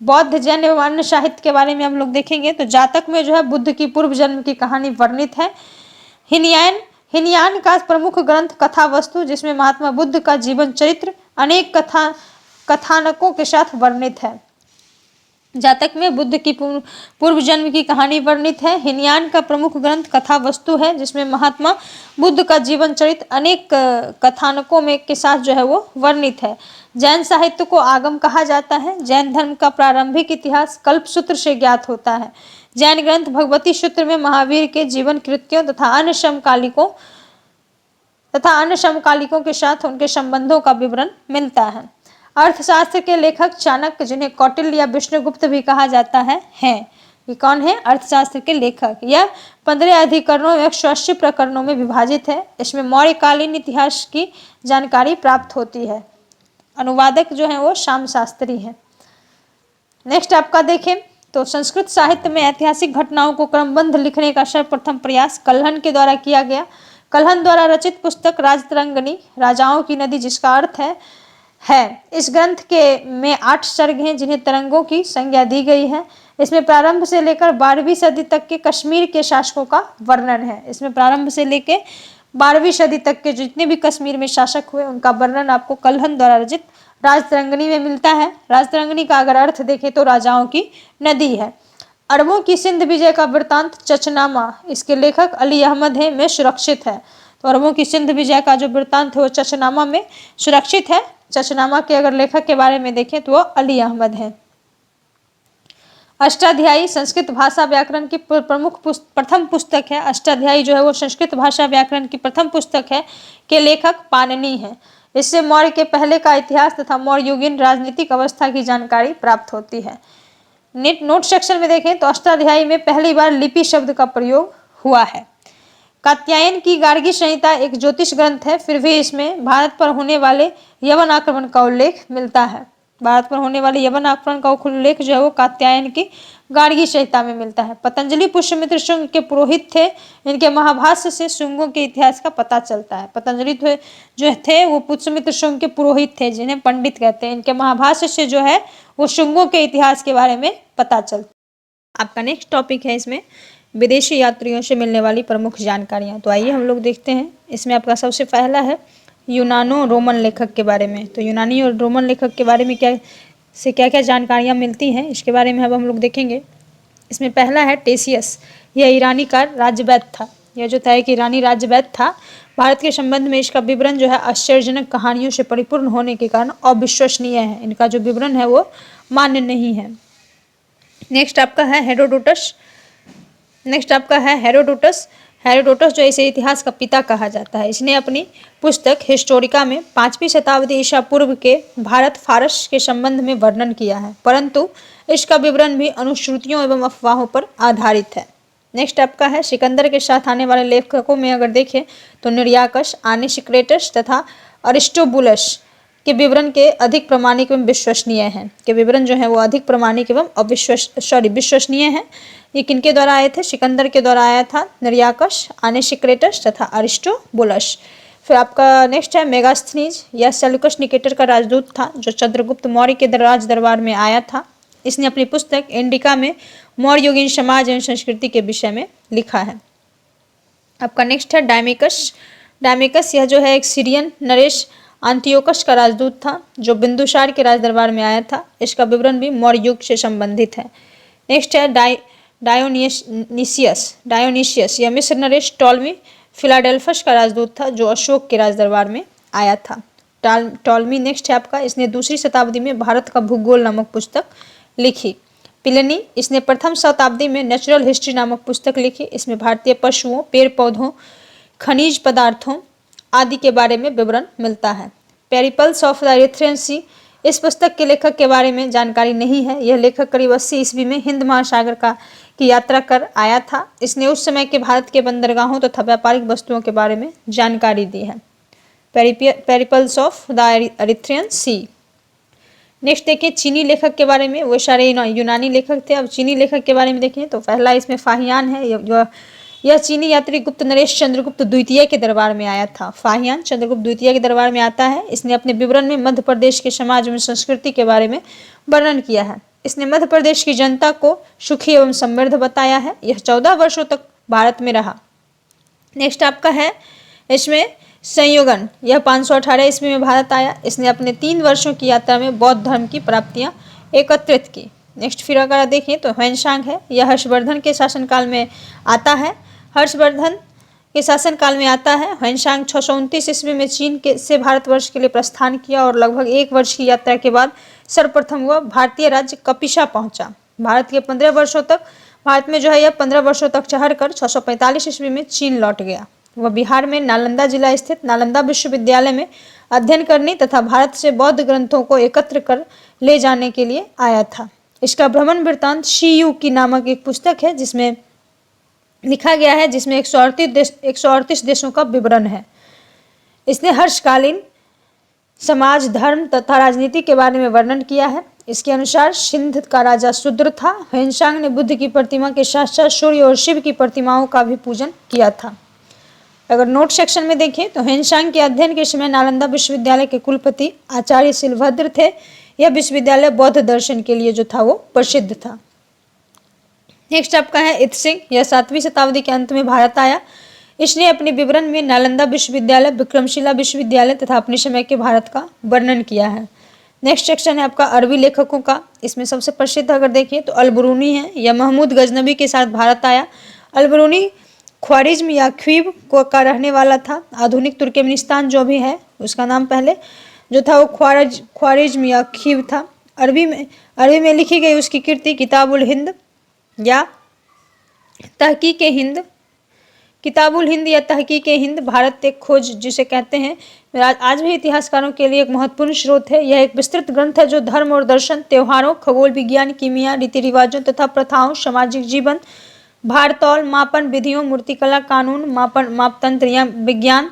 बौद्ध, जैन एवं अन्य साहित्य के बारे में हम लोग देखेंगे तो जातक में जो है बुद्ध की पूर्व जन्म की कहानी वर्णित है। हिनयान का प्रमुख ग्रंथ कथा वस्तु, जिसमें महात्मा बुद्ध का जीवन चरित्र अनेक कथानकों के साथ वर्णित है। जातक में बुद्ध की पूर्व जन्म की कहानी वर्णित है। हिनयान का प्रमुख ग्रंथ कथा वस्तु है, जिसमें महात्मा बुद्ध का जीवन चरित्र अनेक कथानकों में के साथ जो है वो वर्णित है। जैन साहित्य को आगम कहा जाता है। जैन धर्म का प्रारंभिक इतिहास कल्प सूत्र से ज्ञात होता है। जैन ग्रंथ भगवती सूत्र में महावीर के जीवन कृत्यों तथा अन्य समकालिकों के साथ उनके संबंधों का विवरण मिलता है। अर्थशास्त्र के लेखक चाणक्य, जिन्हें कौटिल्य या विष्णुगुप्त भी कहा जाता है, ये कौन है? अर्थशास्त्र के लेखक। यह 15 अधिकरणों में 180 प्रकरणों में विभाजित है। इसमें मौर्यकालीन इतिहास की जानकारी प्राप्त होती है। अनुवादक जो है वो श्याम शास्त्री हैं। नेक्स्ट आपका देखें तो संस्कृत साहित्य में ऐतिहासिक घटनाओं को क्रमबद्ध लिखने का सर्वप्रथम प्रयास कल्हण के द्वारा किया गया। कल्हण द्वारा रचित पुस्तक राजतरंगिणी, राजाओं की नदी, जिसका अर्थ है। इस ग्रंथ में 8 सर्ग हैं, जिन्हें तरंगों की संज्ञा दी गई है। इसमें प्रारंभ से लेकर 12वीं सदी तक के कश्मीर के शासकों का वर्णन है। इसमें प्रारंभ से लेकर 12वीं सदी तक के जितने भी कश्मीर में शासक हुए उनका वर्णन आपको कल्हण द्वारा रचित राजतरंगिणी में मिलता है। राजतरंगिणी का अगर अर्थ देखें तो राजाओं की नदी है। अरबों की सिंध विजय का वृत्तांत चचनामा, इसके लेखक अली अहमद है, में सुरक्षित है। तो अरबों की सिंध विजय का जो वृत्तांत है वो चचनामा में सुरक्षित है। चचनामा के अगर लेखक के बारे में देखें तो वो अली अहमद है। अष्टाध्यायी संस्कृत भाषा व्याकरण की प्रथम पुस्तक है। अष्टाध्यायी जो है वो संस्कृत भाषा व्याकरण की प्रथम पुस्तक है, के लेखक पाणिनि है। इससे मौर्य के पहले का इतिहास तथा मौर्ययुगीन राजनीतिक अवस्था की जानकारी प्राप्त होती है। नोट सेक्शन में देखें तो अष्टाध्यायी में पहली बार लिपि शब्द का प्रयोग हुआ है। कात्यायन की गार्गी संहिता एक ज्योतिष ग्रंथ है, फिर भी इसमें भारत पर होने वाले यवन आक्रमण का उल्लेख मिलता है। भारत पर होने वाले यवन आक्रमण का उल्लेख जो है वो कात्यायन की गार्गी संहिता में मिलता है। पतंजलि पुष्यमित्र शुंग के पुरोहित थे। इनके महाभाष्य से शुंगों के इतिहास का पता चलता है। पतंजलि जो थे वो पुष्यमित्र शुंग के पुरोहित थे, जिन्हें पंडित कहते हैं। इनके महाभाष्य से जो है वो शुंगों के इतिहास के बारे में पता चलता है। आपका नेक्स्ट टॉपिक है इसमें विदेशी यात्रियों से मिलने वाली प्रमुख जानकारियाँ। तो आइए हम लोग देखते हैं। इसमें आपका सबसे पहला है यूनानो रोमन लेखक के बारे में। तो यूनानी और रोमन लेखक के बारे में क्या क्या जानकारियाँ मिलती हैं, इसके बारे में अब हम लोग देखेंगे। इसमें पहला है टेसियस। यह ईरानी का राज्यवैद्य था। यह जो था कि ईरानी राज्यवैद्य था। भारत के संबंध में इसका विवरण जो है आश्चर्यजनक कहानियों से परिपूर्ण होने के कारण अविश्वसनीय है। इनका जो विवरण है वो मान्य नहीं है। नेक्स्ट आपका है हेरोडोटस। हेरोडोटस जो इसे इतिहास का पिता कहा जाता है। इसने अपनी पुस्तक हिस्टोरिका में 5वीं शताब्दी ईसा पूर्व के भारत फारस के संबंध में वर्णन किया है, परंतु इसका विवरण भी अनुश्रुतियों एवं अफवाहों पर आधारित है। नेक्स्ट आपका है सिकंदर के साथ आने वाले लेखकों में अगर देखें तो निर्याकस, आनेसिक्रेटस तथा अरिस्टोबुलस के विवरण के अधिक प्रमाणिक एवं विश्वसनीय हैं। के विवरण जो है वो अधिक प्रमाणिक एवं विश्वसनीय हैं। ये किनके द्वारा आए थे? सिकंदर के द्वारा आया था निर्याकस, आनेसिक्रेटस तथा अरिस्टोबुलस। फिर आपका नेक्स्ट है मेगास्थनीज। यह सेल्यूकस निकेटर का राजदूत था जो चंद्रगुप्त मौर्य के राज दरबार में आया था। इसने अपनी पुस्तक इंडिका में मौर्य युगीन समाज एवं संस्कृति के विषय में लिखा है। आपका नेक्स्ट है डायमिकस। यह जो है एक सीरियन नरेश आंटियोकस का राजदूत था जो बिंदुसार के राज दरबार में आया था। इसका विवरण भी मौर्य युग से संबंधित है। नेक्स्ट है डायोनिसियस। यह मिस्र नरेश टॉलमी फिलाडेल्फस का राजदूत था जो अशोक के राज दरबार में आया था। टॉलमी नेक्स्ट है आपका। इसने 2वीं शताब्दी में भारत का भूगोल नामक पुस्तक लिखी। प्लिनी, इसने 1वीं शताब्दी में नेचुरल हिस्ट्री नामक पुस्तक लिखी। इसमें भारतीय पशुओं, पेड़ पौधों, खनिज पदार्थों आदि के बारे में विवरण मिलता है। पेरिपल्स ऑफ द एरिथ्रियन सी। इस पुस्तक के लेखक के बारे में जानकारी नहीं है। यह लेखक करीब 80 ईस्वी में हिंद महासागर की यात्रा कर आया था। इसने उस समय के भारत के बंदरगाहों तथा व्यापारिक वस्तुओं के बारे में जानकारी दी है। Periplus of the Erythraean Sea. Next देखिए चीनी लेखक के बारे में। वो सारे यूनानी लेखक थे। अब चीनी लेखक के बारे में देखें तो पहला इसमें फाहियान है। यह चीनी यात्री गुप्त नरेश चंद्रगुप्त द्वितीय के दरबार में आया था। फाहियान चंद्रगुप्त द्वितीय के दरबार में आता है। इसने अपने विवरण में मध्य प्रदेश के समाज एवं संस्कृति के बारे में वर्णन किया है। इसने मध्य प्रदेश की जनता को सुखी एवं समृद्ध बताया है। यह 14 वर्षों तक भारत में रहा। नेक्स्ट आपका है इसमें संयोगन। यह 518 ईस्वी में भारत आया। इसने अपने 3 वर्षों की यात्रा में बौद्ध धर्म की प्राप्तियां एकत्रित की। नेक्स्ट फिर अगर देखें तो ह्वेनसांग है। यह हर्षवर्धन के शासनकाल में आता है। ह्वेनसांग 629 ईस्वी में चीन से भारतवर्ष के लिए प्रस्थान किया और लगभग 1 वर्ष की यात्रा के बाद सर्वप्रथम वह भारतीय राज्य कपिशा पहुंचा। भारत में जो है यह 15 वर्षों तक चढ़कर 645 ईस्वी में चीन लौट गया। वह बिहार में नालंदा जिला स्थित नालंदा विश्वविद्यालय में अध्ययन करने तथा भारत से बौद्ध ग्रंथों को एकत्र कर ले जाने के लिए आया था। इसका भ्रमण वृत्तांत शीयू की नामक एक पुस्तक है जिसमें लिखा गया है, जिसमें 138 देशों का विवरण है। इसने हर्षकालीन समाज, धर्म तथा राजनीति के बारे में वर्णन किया है। इसके अनुसार सिंध का राजा शूद्र था। ह्वेनसांग ने बुद्ध की प्रतिमा के साथ साथ सूर्य और शिव की प्रतिमाओं का भी पूजन किया था। अगर नोट सेक्शन में देखें तो ह्वेनसांग के अध्ययन के समय नालंदा विश्वविद्यालय के कुलपति आचार्य शिलभद्र थे। यह विश्वविद्यालय बौद्ध दर्शन के लिए जो था वो प्रसिद्ध था। नेक्स्ट आपका है इत्सिंग। यह 7वीं शताब्दी के अंत में भारत आया। इसने अपने विवरण में नालंदा विश्वविद्यालय, विक्रमशिला विश्वविद्यालय तथा अपने समय के भारत का वर्णन किया है। नेक्स्ट सेक्शन है आपका अरबी लेखकों का। इसमें सबसे प्रसिद्ध अगर देखें तो अल-बुरूनी है। यह महमूद गजनबी के साथ भारत आया। अल-बुरूनी ख्वारिज्म या ख्वीब का रहने वाला था। आधुनिक तुर्कमेनिस्तान जो भी है उसका नाम पहले जो था वो ख्वारिज्म या ख्वीब था। अरबी में लिखी गई उसकी कृति किताबुल हिंद या तहकीक हिंद भारत एक खोज जिसे कहते हैं, आज भी इतिहासकारों के लिए एक महत्वपूर्ण स्रोत है। यह एक विस्तृत ग्रंथ है जो धर्म और दर्शन, त्योहारों, खगोल विज्ञान, कीमिया, रीति रिवाजों तथा प्रथाओं, सामाजिक जीवन, भारतौल, मापन विधियों, मूर्तिकला, कानून, मापतंत्र या विज्ञान,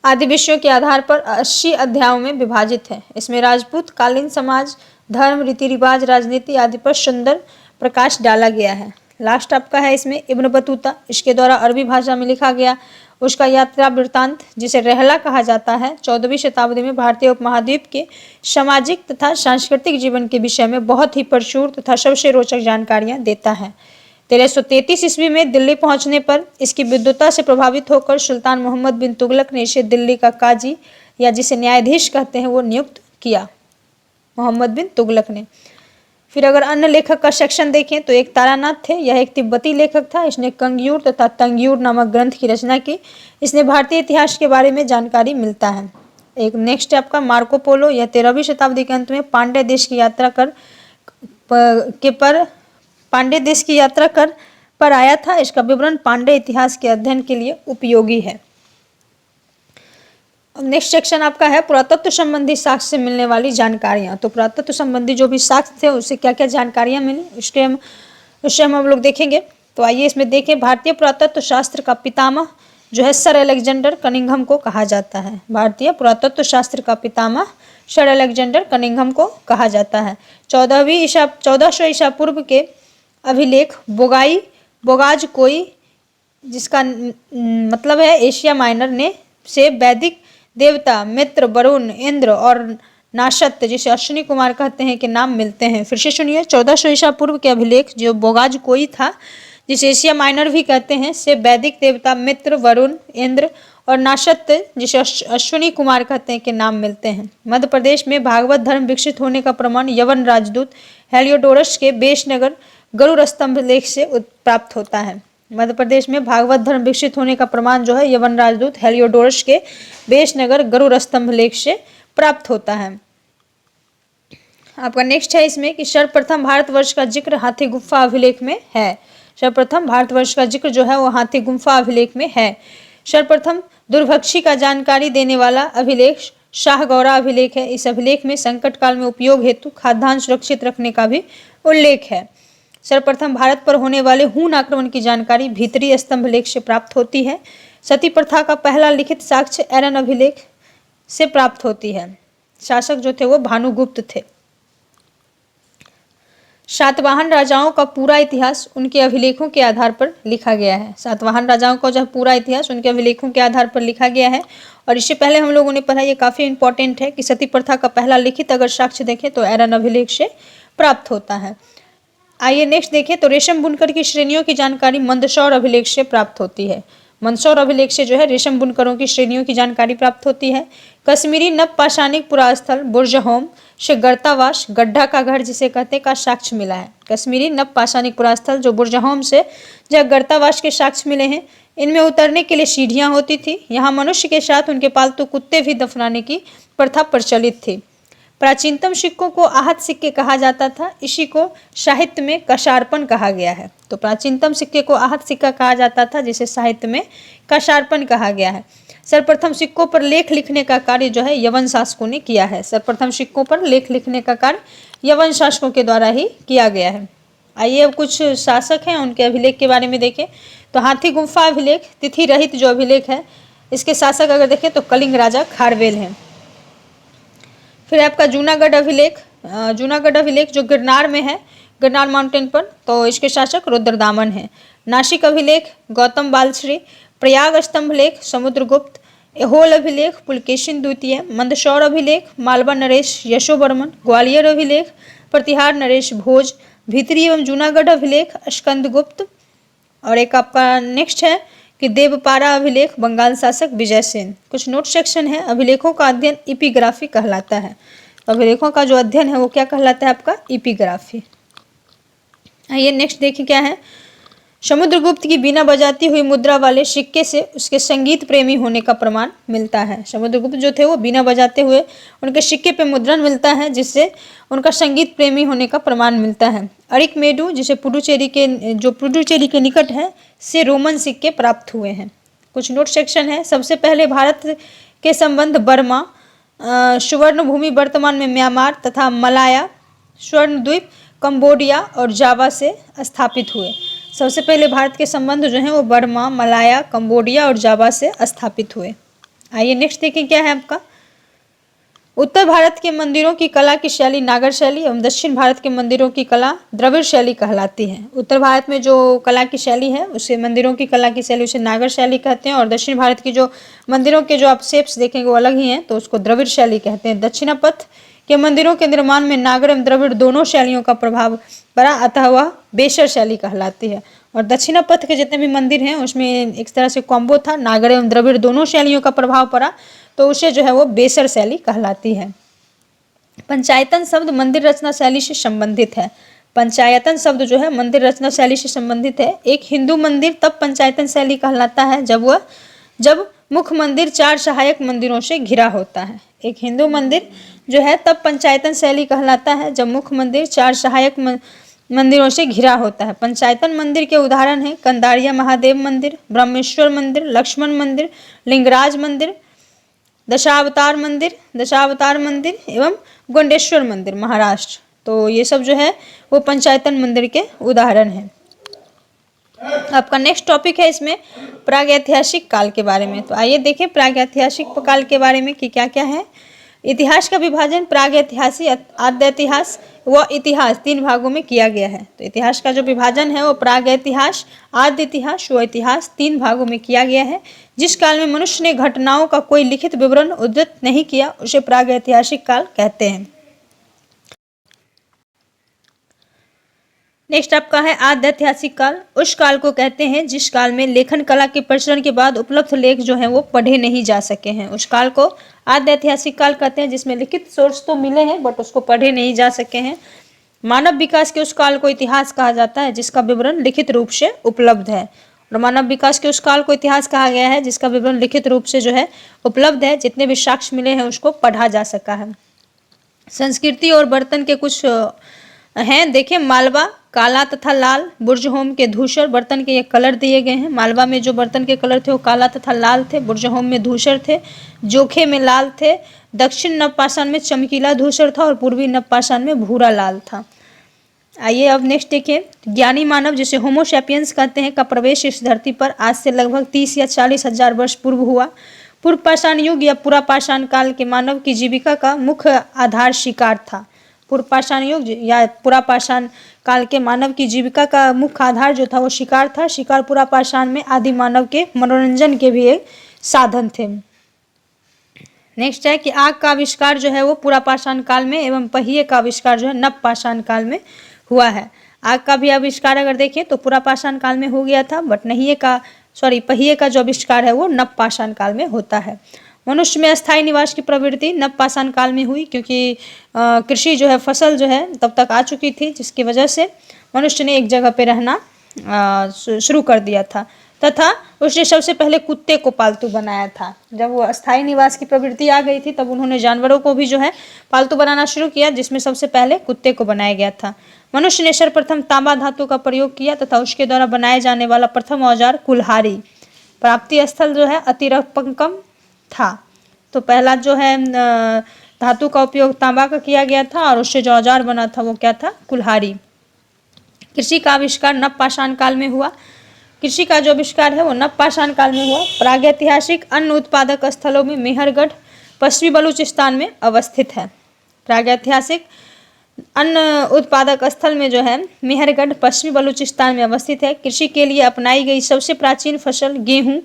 आदि विषयों के आधार पर 80 अध्यायों में विभाजित है। इसमें राजपूत कालीन समाज, धर्म, रीति रिवाज, राजनीति आदि पर सुंदर प्रकाश डाला गया है। लास्ट आपका है इसमें इब्न बतूता, इसके द्वारा अरबी भाषा में लिखा गया उसका यात्रा वृत्तांत, जिसे रहला कहा जाता है, 14वीं शताब्दी में भारतीय उपमहाद्वीप के सामाजिक तथा सांस्कृतिक जीवन के विषय में बहुत ही प्रचुर तथा सबसे रोचक जानकारियां देता है। 1333 ईस्वी में दिल्ली पहुंचने पर इसकी विद्वता से प्रभावित होकर सुल्तान मोहम्मद बिन तुगलक ने इसे दिल्ली का काजी या जिसे न्यायाधीश कहते हैं वो नियुक्त किया, मोहम्मद बिन तुगलक ने। फिर अगर अन्य लेखक का सेक्शन देखें तो एक तारानाथ थे, यह एक तिब्बती लेखक था। इसने कंग्यूर तथा तंग्यूर नामक ग्रंथ की रचना की। इसने भारतीय इतिहास के बारे में जानकारी मिलता है। एक नेक्स्ट है आपका मार्को पोलो, यह 13वीं शताब्दी के अंत में पांड्य देश की यात्रा कर आया था। इसका विवरण पांड्य इतिहास के अध्ययन के लिए उपयोगी है। अब नेक्स्ट सेक्शन आपका है पुरातत्व संबंधी साक्ष्य से मिलने वाली जानकारियां। तो पुरातत्व संबंधी जो भी साक्ष्य थे उससे क्या क्या जानकारियां मिली उससे हम लोग देखेंगे। तो आइए इसमें देखें। भारतीय पुरातत्व शास्त्र का पितामह जो है सर अलेक्जेंडर कनिंघम को कहा जाता है। भारतीय पुरातत्व शास्त्र का पितामह सर अलेक्जेंडर कनिंघम को कहा जाता है। 1400 ईसा पूर्व के अभिलेख बोगाज कोई, जिसका मतलब है एशिया माइनर ने, से वैदिक देवता मित्र, वरुण, इंद्र और नाशत्य, जिसे अश्विनी कुमार कहते हैं, के नाम मिलते हैं। फिर से सुनिए, 1400 ईसा पूर्व के अभिलेख जो बोगाज कोई था, जिसे एशिया माइनर भी कहते हैं, से वैदिक देवता मित्र, वरुण, इंद्र और नाशत्य, जिसे अश्विनी कुमार कहते हैं, के नाम मिलते हैं। मध्य प्रदेश में भागवत धर्म विकसित होने का प्रमाण यवन राजदूत हेलियोडोरस के बेशनगर गरुड़ स्तंभ लेख से प्राप्त होता है। मध्य प्रदेश में भागवत धर्म विकसित होने का प्रमाण जो है यवन राजदूत हेलियोडोरस के बेशनगर गरुड़ स्तंभ लेख से प्राप्त होता है। आपका नेक्स्ट है इसमें कि सर्वप्रथम भारतवर्ष का जिक्र हाथी गुफा अभिलेख में है। सर्वप्रथम भारतवर्ष का जिक्र जो है वो हाथी गुफा अभिलेख में है। सर्वप्रथम दुर्भक्षी का जानकारी देने वाला अभिलेख शाहगौरा अभिलेख है। इस अभिलेख में संकट काल में उपयोग हेतु खाद्यान्न सुरक्षित रखने का भी उल्लेख है। सर्वप्रथम भारत पर होने वाले हून आक्रमण की जानकारी भीतरी स्तंभ लेख से प्राप्त होती है। सती प्रथा का पहला लिखित साक्ष्य एरन अभिलेख से प्राप्त होती है। शासक जो थे वो भानुगुप्त थे। सातवाहन राजाओं का पूरा इतिहास उनके अभिलेखों के आधार पर लिखा गया है। सातवाहन राजाओं का जो पूरा इतिहास उनके अभिलेखों के आधार पर लिखा गया है। और इससे पहले हम लोगों ने पढ़ा, ये काफ़ी इंपॉर्टेंट है कि सती प्रथा का पहला लिखित अगर साक्ष्य देखें तो एरन अभिलेख से प्राप्त होता है। आइए नेक्स्ट देखें। तो रेशम बुनकर की श्रेणियों की जानकारी मंदसौर अभिलेख से प्राप्त होती है। मंदसौर अभिलेख से जो है रेशम बुनकरों की श्रेणियों की जानकारी प्राप्त होती है। कश्मीरी नवपाषाणिक पुरास्थल बुर्जहोम से गर्तावास, गड्ढा का घर जिसे कहते हैं, का साक्ष्य मिला है। कश्मीरी नवपाषाणिक पुरास्थल जो बुर्जहोम से जब गर्तावास के साक्ष्य मिले हैं। इनमें उतरने के लिए सीढ़ियां होती थी। यहाँ मनुष्य के साथ उनके पालतू कुत्ते भी दफनाने की प्रथा प्रचलित थी। प्राचीनतम सिक्कों को आहत सिक्के कहा जाता था। इसी को साहित्य में कशार्पण कहा गया है। तो प्राचीनतम सिक्के को आहत सिक्का कहा जाता था, जिसे साहित्य में कशार्पण कहा गया है। सर्वप्रथम सिक्कों पर लेख लिखने का कार्य जो है यवन शासकों ने किया है। सर्वप्रथम सिक्कों पर लेख लिखने का कार्य यवन शासकों के द्वारा ही किया गया है। आइए अब कुछ शासक हैं उनके अभिलेख के बारे में देखें। तो हाथी गुम्फा अभिलेख तिथि रहित जो अभिलेख है, इसके शासक अगर देखें तो कलिंग राजा खारवेल हैं। फिर आपका जूनागढ़ अभिलेख जो गिरनार में है, गिरनार माउंटेन पर, तो इसके शासक रुद्रदामन हैं। नासिक अभिलेख गौतम बालश्री। प्रयाग स्तंभ लेख समुद्रगुप्त। एहोल अभिलेख पुलकेशिन द्वितीय। मंदसौर अभिलेख मालवा नरेश यशोवर्मन। ग्वालियर अभिलेख प्रतिहार नरेश भोज। भीतरी एवं जूनागढ़ अभिलेख स्कंदगुप्त। और एक आपका नेक्स्ट है कि देवपारा अभिलेख बंगाल शासक विजय सेन। कुछ नोट सेक्शन है। अभिलेखों का अध्ययन इपिग्राफी कहलाता है। तो अभिलेखों का जो अध्ययन है वो क्या कहलाता है आपका? इपिग्राफी। आइए नेक्स्ट देखिए क्या है। समुद्रगुप्त की बीना बजाती हुई मुद्रा वाले सिक्के से उसके संगीत प्रेमी होने का प्रमाण मिलता है। समुद्रगुप्त जो थे वो बीना बजाते हुए उनके सिक्के पे मुद्रण मिलता है, जिससे उनका संगीत प्रेमी होने का प्रमाण मिलता है। अरिकमेडु जिसे पुडुचेरी के निकट है, से रोमन सिक्के प्राप्त हुए हैं। कुछ नोट सेक्शन है। सबसे पहले भारत के संबंध बर्मा, सुवर्ण भूमि वर्तमान में म्यांमार तथा मलाया, स्वर्ण द्वीप, कंबोडिया और जावा से स्थापित हुए। सबसे पहले भारत के संबंध जो हैं वो बर्मा, मलाया, कंबोडिया और जावा से स्थापित हुए। आइए नेक्स्ट देखें क्या है आपका। उत्तर भारत के मंदिरों की कला की शैली नागर शैली एवं दक्षिण भारत के मंदिरों की कला द्रविड़ शैली कहलाती है। उत्तर भारत में जो कला की शैली है उसे मंदिरों की कला की शैली उसे नागर शैली कहते हैं, और दक्षिण भारत की जो मंदिरों के जो आप शेप्स देखेंगे वो अलग ही हैं, तो उसको द्रविड़ शैली कहते हैं। दक्षिणापथ के मंदिरों के निर्माण में नागर एवं द्रविड़ दोनों शैलियों का प्रभाव पड़ा, अतः वह बेसर शैली कहलाती है। और दक्षिणापथ के जितने भी मंदिर हैं उसमें एक तरह से कॉम्बो था, नागर एवं द्रविड़ दोनों शैलियों का प्रभाव पड़ा, तो उसे जो है वो बेसर शैली कहलाती है। पंचायतन शब्द मंदिर रचना शैली से संबंधित है। पंचायतन शब्द जो है मंदिर रचना शैली से संबंधित है। एक हिंदू मंदिर तब पंचायतन शैली कहलाता है जब मुख्य मंदिर 4 सहायक मंदिरों से घिरा होता है। एक हिंदू मंदिर जो है तब पंचायतन शैली कहलाता है जब मुख्य मंदिर 4 सहायक मंदिरों से घिरा होता है। पंचायतन मंदिर के उदाहरण हैं कंदारिया महादेव मंदिर, ब्रह्मेश्वर मंदिर, लक्ष्मण मंदिर, लिंगराज मंदिर, दशावतार मंदिर एवं गोंडेश्वर मंदिर महाराष्ट्र। तो ये सब जो है वो पंचायतन मंदिर के उदाहरण हैं। आपका नेक्स्ट टॉपिक है इसमें प्रागैतिहासिक काल के बारे में। तो आइए देखें प्रागैतिहासिक काल के बारे में कि क्या क्या है। इतिहास का विभाजन प्रागैतिहासिक, आद्य इतिहास व इतिहास 3 भागों में किया गया है। तो इतिहास का जो विभाजन है वो प्रागैतिहास, आद्य इतिहास व इतिहास 3 भागों में किया गया है। जिस काल में मनुष्य ने घटनाओं का कोई लिखित विवरण उद्धृत नहीं किया उसे प्रागैतिहासिक काल कहते हैं। नेक्स्ट आपका है आद्य ऐतिहासिक काल। उस काल को कहते हैं जिस काल में लेखन कला के प्रचलन के बाद उपलब्ध लेख जो हैं वो पढ़े नहीं जा सके हैं। उस काल को आद्य ऐतिहासिक काल कहते हैं जिसमें लिखित सोर्स तो मिले हैं बट उसको पढ़े नहीं जा सके हैं। मानव विकास के उस काल को इतिहास कहा जाता है जिसका विवरण लिखित रूप से उपलब्ध है। और मानव विकास के उस काल को इतिहास कहा गया है जिसका विवरण लिखित रूप से जो है उपलब्ध है, जितने भी साक्ष्य मिले हैं उसको पढ़ा जा सका है। संस्कृति और बर्तन के कुछ हैं, देखिए मालवा काला तथा लाल, बुर्जहोम के धूसर, बर्तन के ये कलर दिए गए हैं। मालवा में जो बर्तन के कलर थे वो काला तथा लाल थे, बुर्जहोम में धूसर थे, जोखे में लाल थे, दक्षिण नवपाषाण में चमकीला धूसर था और पूर्वी नवपाषाण में भूरा लाल था। आइए अब नेक्स्ट देखिए। ज्ञानी मानव जिसे होमो सैपियंस कहते हैं का प्रवेश इस धरती पर आज से लगभग 30 या 40 हजार वर्ष पूर्व हुआ। पूर्व पाषाण युग या पुरापाषाण काल के मानव की जीविका का मुख्य आधार शिकार था। पूर्व पाषाण युग या पुरापाषाण काल के मानव की जीविका का मुख्य आधार जो था वो शिकार था। शिकार पुरापाषाण में आदि मानव के मनोरंजन के भी एक साधन थे। नेक्स्ट है कि आग का आविष्कार जो है वो पुरापाषाण काल में एवं पहिए का आविष्कार जो है नवपाषाण काल में हुआ है। आग का भी आविष्कार अगर देखें तो पुरापाषाण काल में हो गया था, बट पहिए का जो आविष्कार है वो नवपाषाण काल में होता है। मनुष्य में अस्थायी निवास की प्रवृत्ति नवपाषाण काल में हुई क्योंकि कृषि जो है फसल जो है तब तक आ चुकी थी, जिसकी वजह से मनुष्य ने एक जगह पे रहना शुरू कर दिया था तथा उसने सबसे पहले कुत्ते को पालतू बनाया था। जब वो अस्थायी निवास की प्रवृत्ति आ गई थी तब उन्होंने जानवरों को भी जो है पालतू बनाना शुरू किया, जिसमें सबसे पहले कुत्ते को बनाया गया था। मनुष्य ने सर्वप्रथम तांबा धातु का प्रयोग किया तथा उसके द्वारा बनाए जाने वाला प्रथम औजार कुल्हाड़ी। प्राप्ति स्थल जो है अतिरपंकम था। तो पहला जो है धातु का उपयोग तांबा का किया गया था और उससे जो औजार बना था वो क्या था, कुल्हाड़ी। कृषि का आविष्कार नवपाषाण काल में हुआ। कृषि का जो आविष्कार है वो नवपाषाण काल में हुआ। प्रागैतिहासिक अन्न उत्पादक स्थलों में मेहरगढ़ पश्चिमी बलूचिस्तान में अवस्थित है। प्रागैतिहासिक अन्न उत्पादक स्थल में जो है मेहरगढ़ पश्चिमी बलूचिस्तान में अवस्थित है। कृषि के लिए अपनाई गई सबसे प्राचीन फसल गेहूं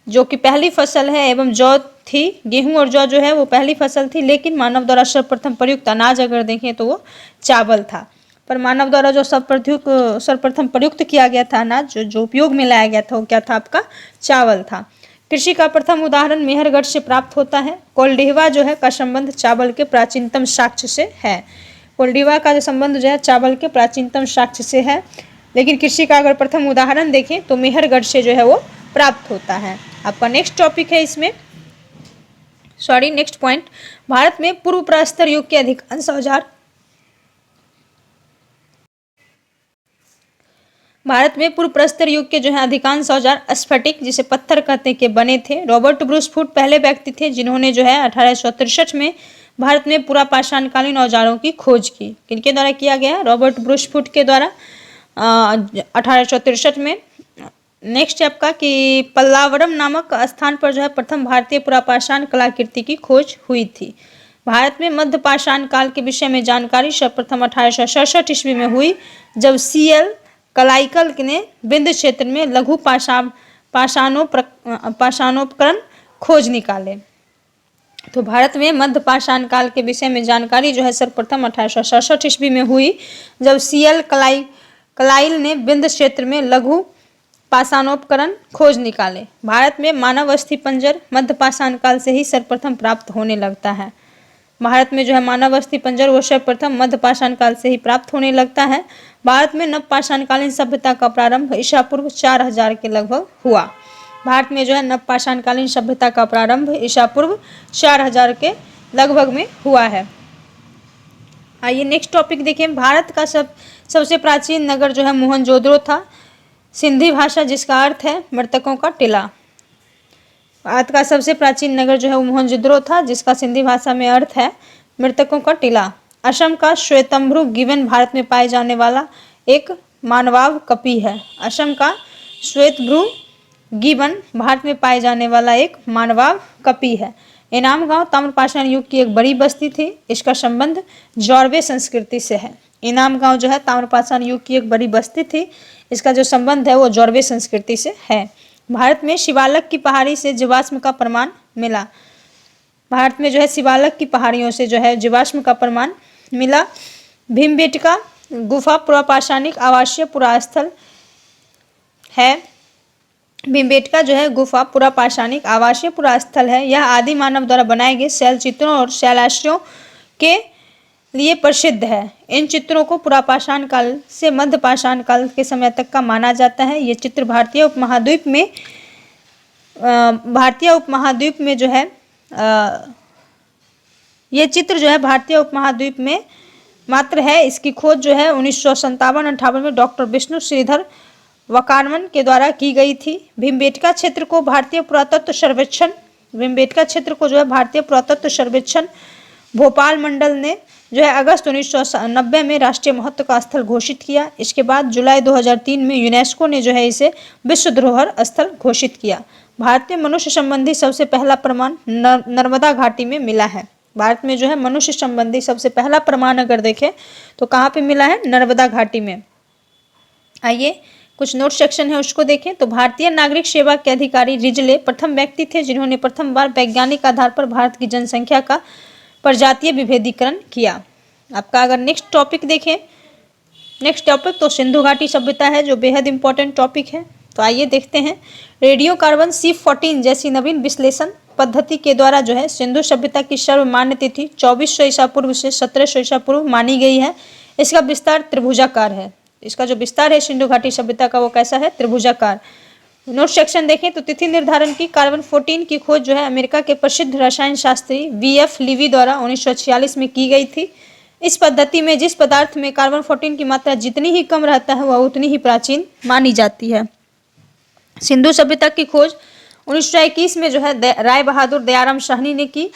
जो कि पहली फसल है एवं जौ थी। गेहूं और जौ जो है वो पहली फसल थी, लेकिन मानव द्वारा सर्वप्रथम प्रयुक्त अनाज अगर देखें तो वो चावल था। पर मानव द्वारा जो सर्वप्रथम प्रयुक्त किया गया था अनाज जो उपयोग में लाया गया था वो क्या था, आपका चावल था। कृषि का प्रथम उदाहरण मेहरगढ़ से प्राप्त होता है। कोल्डिहवा जो है का संबंध चावल के प्राचीनतम साक्ष्य से है। कोल्डिहवा का जो संबंध जो है चावल के प्राचीनतम साक्ष्य से है, लेकिन कृषि का अगर प्रथम उदाहरण देखें तो मेहरगढ़ से जो है वो प्राप्त होता है। आपका नेक्स्ट टॉपिक है इसमें नेक्स्ट पॉइंट, भारत में पूर्व प्रस्तर युग के अधिकांश औजार भारत में पूर्व प्रस्तर युग के जो है अधिकांश औजार स्फटिक जिसे पत्थर कहते के बने थे। रॉबर्ट ब्रूसफुट पहले व्यक्ति थे जिन्होंने जो है 1863 में भारत में पुरापाषाणकालीन औजारों की खोज की। किनके द्वारा किया गया? रॉबर्ट ब्रूसफुट के द्वारा 1863 में नेक्स्ट है आपका कि पल्लावरम नामक स्थान पर जो है प्रथम भारतीय पुरापाषाण कलाकृति की खोज हुई थी। भारत में मध्य पाषाण काल के विषय में जानकारी सर्वप्रथम 1867 ईस्वी में हुई, जब सीएल कलाइकल ने विंध्य क्षेत्र में लघु पाषाणोपकरण खोज निकाले। तो भारत में मध्य पाषाण काल के विषय में जानकारी जो है सर्वप्रथम 1867 ईस्वी में हुई, जब सीएल कलाइल ने विंध्य क्षेत्र में लघु पाषाणोपकरण खोज निकाले। भारत में मानव अस्थि पंजर मध्य पाषाण काल से ही सर्वप्रथम प्राप्त होने लगता है। भारत में जो है मानव अस्थि पंजर वो सर्वप्रथम मध्य पाषाण काल से ही प्राप्त होने लगता है। भारत में नव पाषाणकालीन सभ्यता का प्रारंभ ईसा पूर्व 4000 के लगभग हुआ। भारत में जो है नव पाषाणकालीन सभ्यता का प्रारंभ ईसा पूर्व 4000 के लगभग में हुआ है। आइए नेक्स्ट टॉपिक देखें। भारत का सबसे प्राचीन नगर जो है मोहनजोदड़ो था, सिंधी भाषा जिसका अर्थ है मृतकों का टीला। भारत का सबसे प्राचीन नगर जो है वो मोहनजोदड़ो था, जिसका सिंधी भाषा में अर्थ है मृतकों का टीला। असम का श्वेतंभ्रू गिबन भारत में पाए जाने वाला एक मानवाव कपि है। असम का श्वेतभ्रू गिबन भारत में पाए जाने वाला एक मानवाव कपि है। इनाम गांव ताम्रपाषाण युग की एक बड़ी बस्ती थी। इसका संबंध जॉर्वे संस्कृति से है। इनाम गांव जो है ताम्रपाषाण युग की एक बड़ी बस्ती थी। इसका जो संबंध है वो जॉर्वे संस्कृति से है। भारत में शिवालक की पहाड़ी से जीवाश्म का प्रमाण मिला। भारत में जो है शिवालक की पहाड़ियों से जो है जीवाश्म का प्रमाण मिला। भीमबेटका गुफा पुरापाषाणिक आवासीय पुरास्थल है। भीमबेटका जो है गुफा पुरापाषाणिक आवासीय पुरास्थल है। यह आदि मानव द्वारा बनाए गए शैल चित्रों और शैलाश्रयों के लिए प्रसिद्ध है। इन चित्रों को पुरापाषाण काल से मध्य पाषाण काल के समय तक का माना जाता है। ये चित्र भारतीय उपमहाद्वीप में जो है ये चित्र जो है भारतीय उपमहाद्वीप में मात्र है। इसकी खोज जो है 1957-58 में डॉक्टर विष्णु श्रीधर वकारमन के द्वारा की गई थी। भीमबेटका क्षेत्र को भारतीय पुरातत्व सर्वेक्षण भोपाल मंडल ने जो है अगस्त 1990 में राष्ट्रीय महत्व का स्थल घोषित किया। इसके बाद जुलाई 2003 में यूनेस्को ने जो है इसे विश्व धरोहर स्थल घोषित किया। भारत में मनुष्य संबंधी सबसे पहला प्रमाण नर्मदा घाटी में मिला है। भारत में जो है मनुष्य संबंधी सबसे पहला प्रमाण अगर देखें तो कहाँ पे मिला है? नर्मदा घाटी में। आइए कुछ नोट सेक्शन है उसको देखें। तो भारतीय नागरिक सेवा के अधिकारी रिजले प्रथम व्यक्ति थे जिन्होंने प्रथम बार वैज्ञानिक आधार पर भारत की जनसंख्या का प्रजातीय विभेदीकरण किया। आपका अगर नेक्स्ट टॉपिक देखें, नेक्स्ट टॉपिक तो सिंधु घाटी सभ्यता है जो बेहद इंपॉर्टेंट टॉपिक है। तो आइए देखते हैं। रेडियो कार्बन C14 जैसी नवीन विश्लेषण पद्धति के द्वारा जो है सिंधु सभ्यता की सर्वमान्य तिथि 2400 ईसा पूर्व से 1700 ईसा पूर्व मानी गई है। इसका विस्तार त्रिभुजाकार है। इसका जो विस्तार है सिंधु घाटी सभ्यता का वो कैसा है? त्रिभुजाकार। नोट सेक्शन देखें तो तिथि निर्धारण की कार्बन 14 की खोज जो है अमेरिका के प्रसिद्ध रसायन शास्त्री V.F. लीवी द्वारा 1946 में की गई थी। इस पद्धति में जिस पदार्थ में कार्बन 14 की मात्रा जितनी ही कम रहता है वह उतनी ही प्राचीन मानी जाती है। सिंधु सभ्यता की खोज 1921 में जो है राय बहादुर दयाराम साहनी ने की।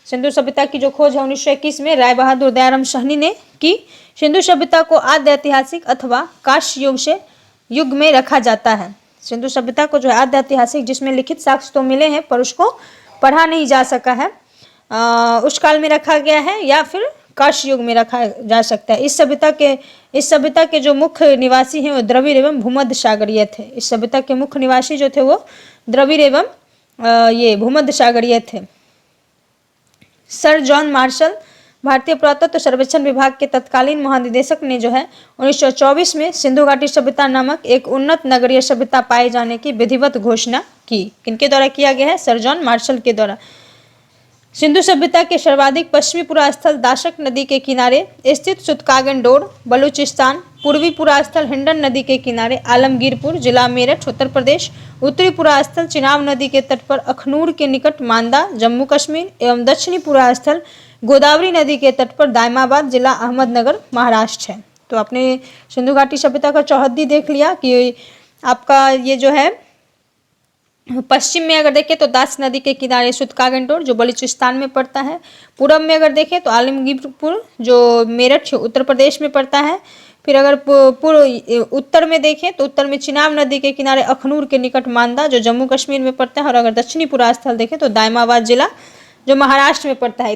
सिंधु सभ्यता की जो खोज है 1921 में राय बहादुर दयाराम साहनी ने की। सिंधु सभ्यता को आद्य ऐतिहासिक अथवा कांस्य युग में रखा जाता है। सिंधु सभ्यता को जो है आद्य ऐतिहासिक जिसमें लिखित साक्ष्य तो मिले हैं पर उसको पढ़ा नहीं जा सका है, उस काल में रखा गया है या फिर कांस्य युग में रखा जा सकता है। इस सभ्यता के जो मुख्य निवासी हैं वो द्रविड़ एवं भूमध्य सागरीय थे। इस सभ्यता के मुख्य निवासी जो थे वो द्रविड़ एवं ये भूमध्य सागरीय थे। सर जॉन मार्शल भारतीय पुरातत्व सर्वेक्षण विभाग के तत्कालीन महानिदेशक ने जो है 1924 में सिंधु घाटी सभ्यता नामक एक उन्नत नगरीय सभ्यता पाए जाने की विधिवत घोषणा की। किनके द्वारा किया गया है? सर जॉन मार्शल के द्वारा। सिंधु सभ्यता के सर्वाधिक पश्चिमी पुरास्थल दाशक नदी के किनारे स्थित सुतकागन-डोर बलूचिस्तान, पूर्वी पुरास्थल हिंडन नदी के किनारे आलमगीरपुर जिला मेरठ उत्तर प्रदेश, उत्तरी पुरास्थल चिनाब नदी के तट पर अखनूर के निकट मांदा जम्मू कश्मीर एवं दक्षिणी पुरास्थल गोदावरी नदी के तट पर दायमाबाद जिला अहमदनगर महाराष्ट्र है। तो आपने सिंधु घाटी सभ्यता का चौहद्दी देख लिया कि आपका ये जो है पश्चिम में अगर देखें तो दास नदी के किनारे सुतकागन-डोर जो बलूचिस्तान में पड़ता है। पूरब में अगर देखें तो आलमगीरपुर जो मेरठ उत्तर प्रदेश में पड़ता है। फिर अगर पूर्व उत्तर में देखें तो उत्तर में चिनाब नदी के किनारे अखनूर के निकट मांदा जो जम्मू कश्मीर में पड़ता है, और अगर दक्षिणी पूरा स्थल देखें तो दायमाबाद जिला जो महाराष्ट्र में पड़ता है।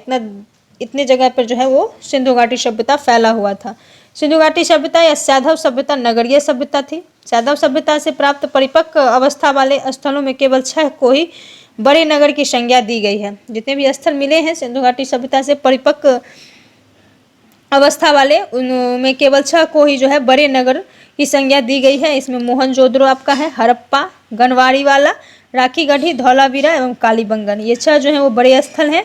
इतने जगह पर जो है वो सिंधु घाटी सभ्यता फैला हुआ था। सिंधु घाटी सभ्यता या सैंधव सभ्यता नगरीय सभ्यता थी। सैंधव सभ्यता से प्राप्त परिपक्व अवस्था वाले स्थलों में केवल 6 को ही बड़े नगर की संज्ञा दी गई है। जितने भी स्थल मिले हैं सिंधु घाटी सभ्यता से परिपक्व अवस्था वाले, उनमें केवल 6 को ही जो है बड़े नगर की संज्ञा दी गई है। इसमें मोहनजोदड़ो आपका है, हड़प्पा, गनवारीवाला, राखीगढ़ी, धौलावीरा एवं कालीबंगन, ये 6 जो है वो बड़े स्थल हैं।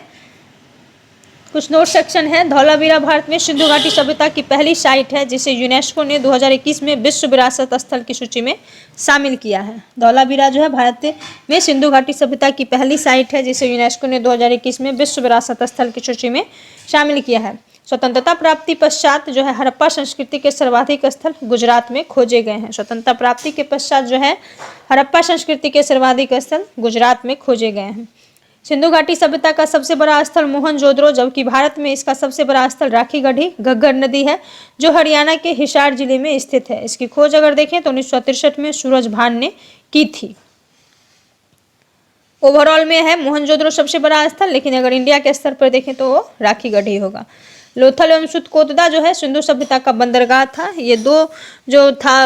कुछ नोट सेक्शन है। धौलावीरा भारत में सिंधु घाटी सभ्यता की पहली साइट है जिसे यूनेस्को ने 2021 में विश्व विरासत स्थल की सूची में शामिल किया है। धौलावीरा जो है भारत में सिंधु घाटी सभ्यता की पहली साइट है जिसे यूनेस्को ने 2021 में विश्व विरासत स्थल की सूची में शामिल किया है। स्वतंत्रता प्राप्ति पश्चात जो है हड़प्पा संस्कृति के सर्वाधिक स्थल गुजरात में खोजे गए हैं। स्वतंत्रता प्राप्ति के पश्चात जो है हड़प्पा संस्कृति के सर्वाधिक स्थल गुजरात में खोजे गए हैं। सिंधु घाटी सभ्यता का सबसे बड़ा स्थल मोहनजोदड़ो, जबकि भारत में इसका सबसे बड़ा स्थल राखीगढ़ी घग्गर नदी है जो हरियाणा के हिसार जिले में स्थित है। इसकी खोज अगर देखें तो 1963 में सूरज भान ने की थी। ओवरऑल में है मोहनजोदड़ो सबसे बड़ा स्थल, लेकिन अगर इंडिया के स्तर पर देखें तो वो राखीगढ़ी होगा। लोथल एवं सुतकोतदा जो है सिंधु सभ्यता का बंदरगाह था। ये 2 जो था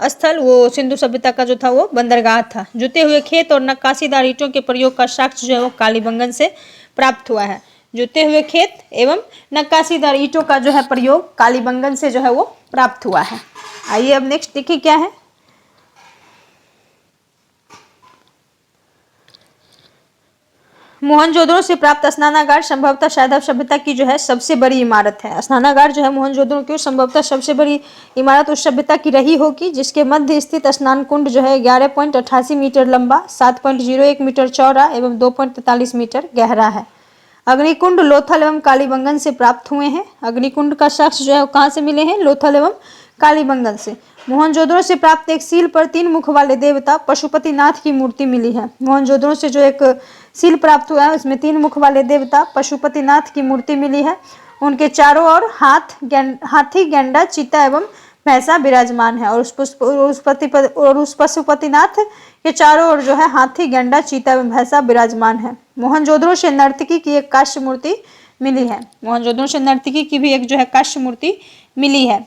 स्थल वो सिंधु सभ्यता का जो था वो बंदरगाह था। जुते हुए खेत और नक्काशीदार ईंटों के प्रयोग का साक्ष्य जो है वो कालीबंगन से प्राप्त हुआ है। जुते हुए खेत एवं नक्काशीदार ईंटों का जो है प्रयोग कालीबंगन से जो है वो प्राप्त हुआ है। आइए अब नेक्स्ट देखिए क्या है। मोहनजोदड़ो से प्राप्त स्नानागार संभवतः सैंधव सभ्यता की जो है सबसे बड़ी इमारत है। स्नानागार जो है मोहनजोदड़ो की संभवतः सबसे बड़ी इमारत उस सभ्यता की रही होगी जिसके मध्य स्थित स्नान कुंड जो है 11.88 मीटर लंबा, 7.01 मीटर चौड़ा एवं 2.43 मीटर गहरा है। अग्निकुंड लोथल एवं कालीबंगन से प्राप्त हुए हैं। अग्निकुंड का साक्ष्य जो है कहाँ से मिले हैं? लोथल एवं कालीबंगन से। मोहनजोदड़ो से प्राप्त एक सील पर 3 मुख वाले देवता पशुपतिनाथ की मूर्ति मिली है। मोहनजोदड़ो से जो एक सील प्राप्त हुआ है उसमें 3 मुख वाले देवता पशुपतिनाथ की मूर्ति मिली है। उनके चारों ओर हाथी, गेंडा, चीता एवं भैंसा विराजमान है और उस पशुपतिनाथ के चारों ओर जो है हाथी, गेंडा, चीता एवं भैंसा विराजमान है। मोहनजोदड़ो से नर्तकी की एक काष्य मूर्ति मिली है। मोहनजोदड़ो से नर्तकी की भी एक जो है काष्य मूर्ति मिली है।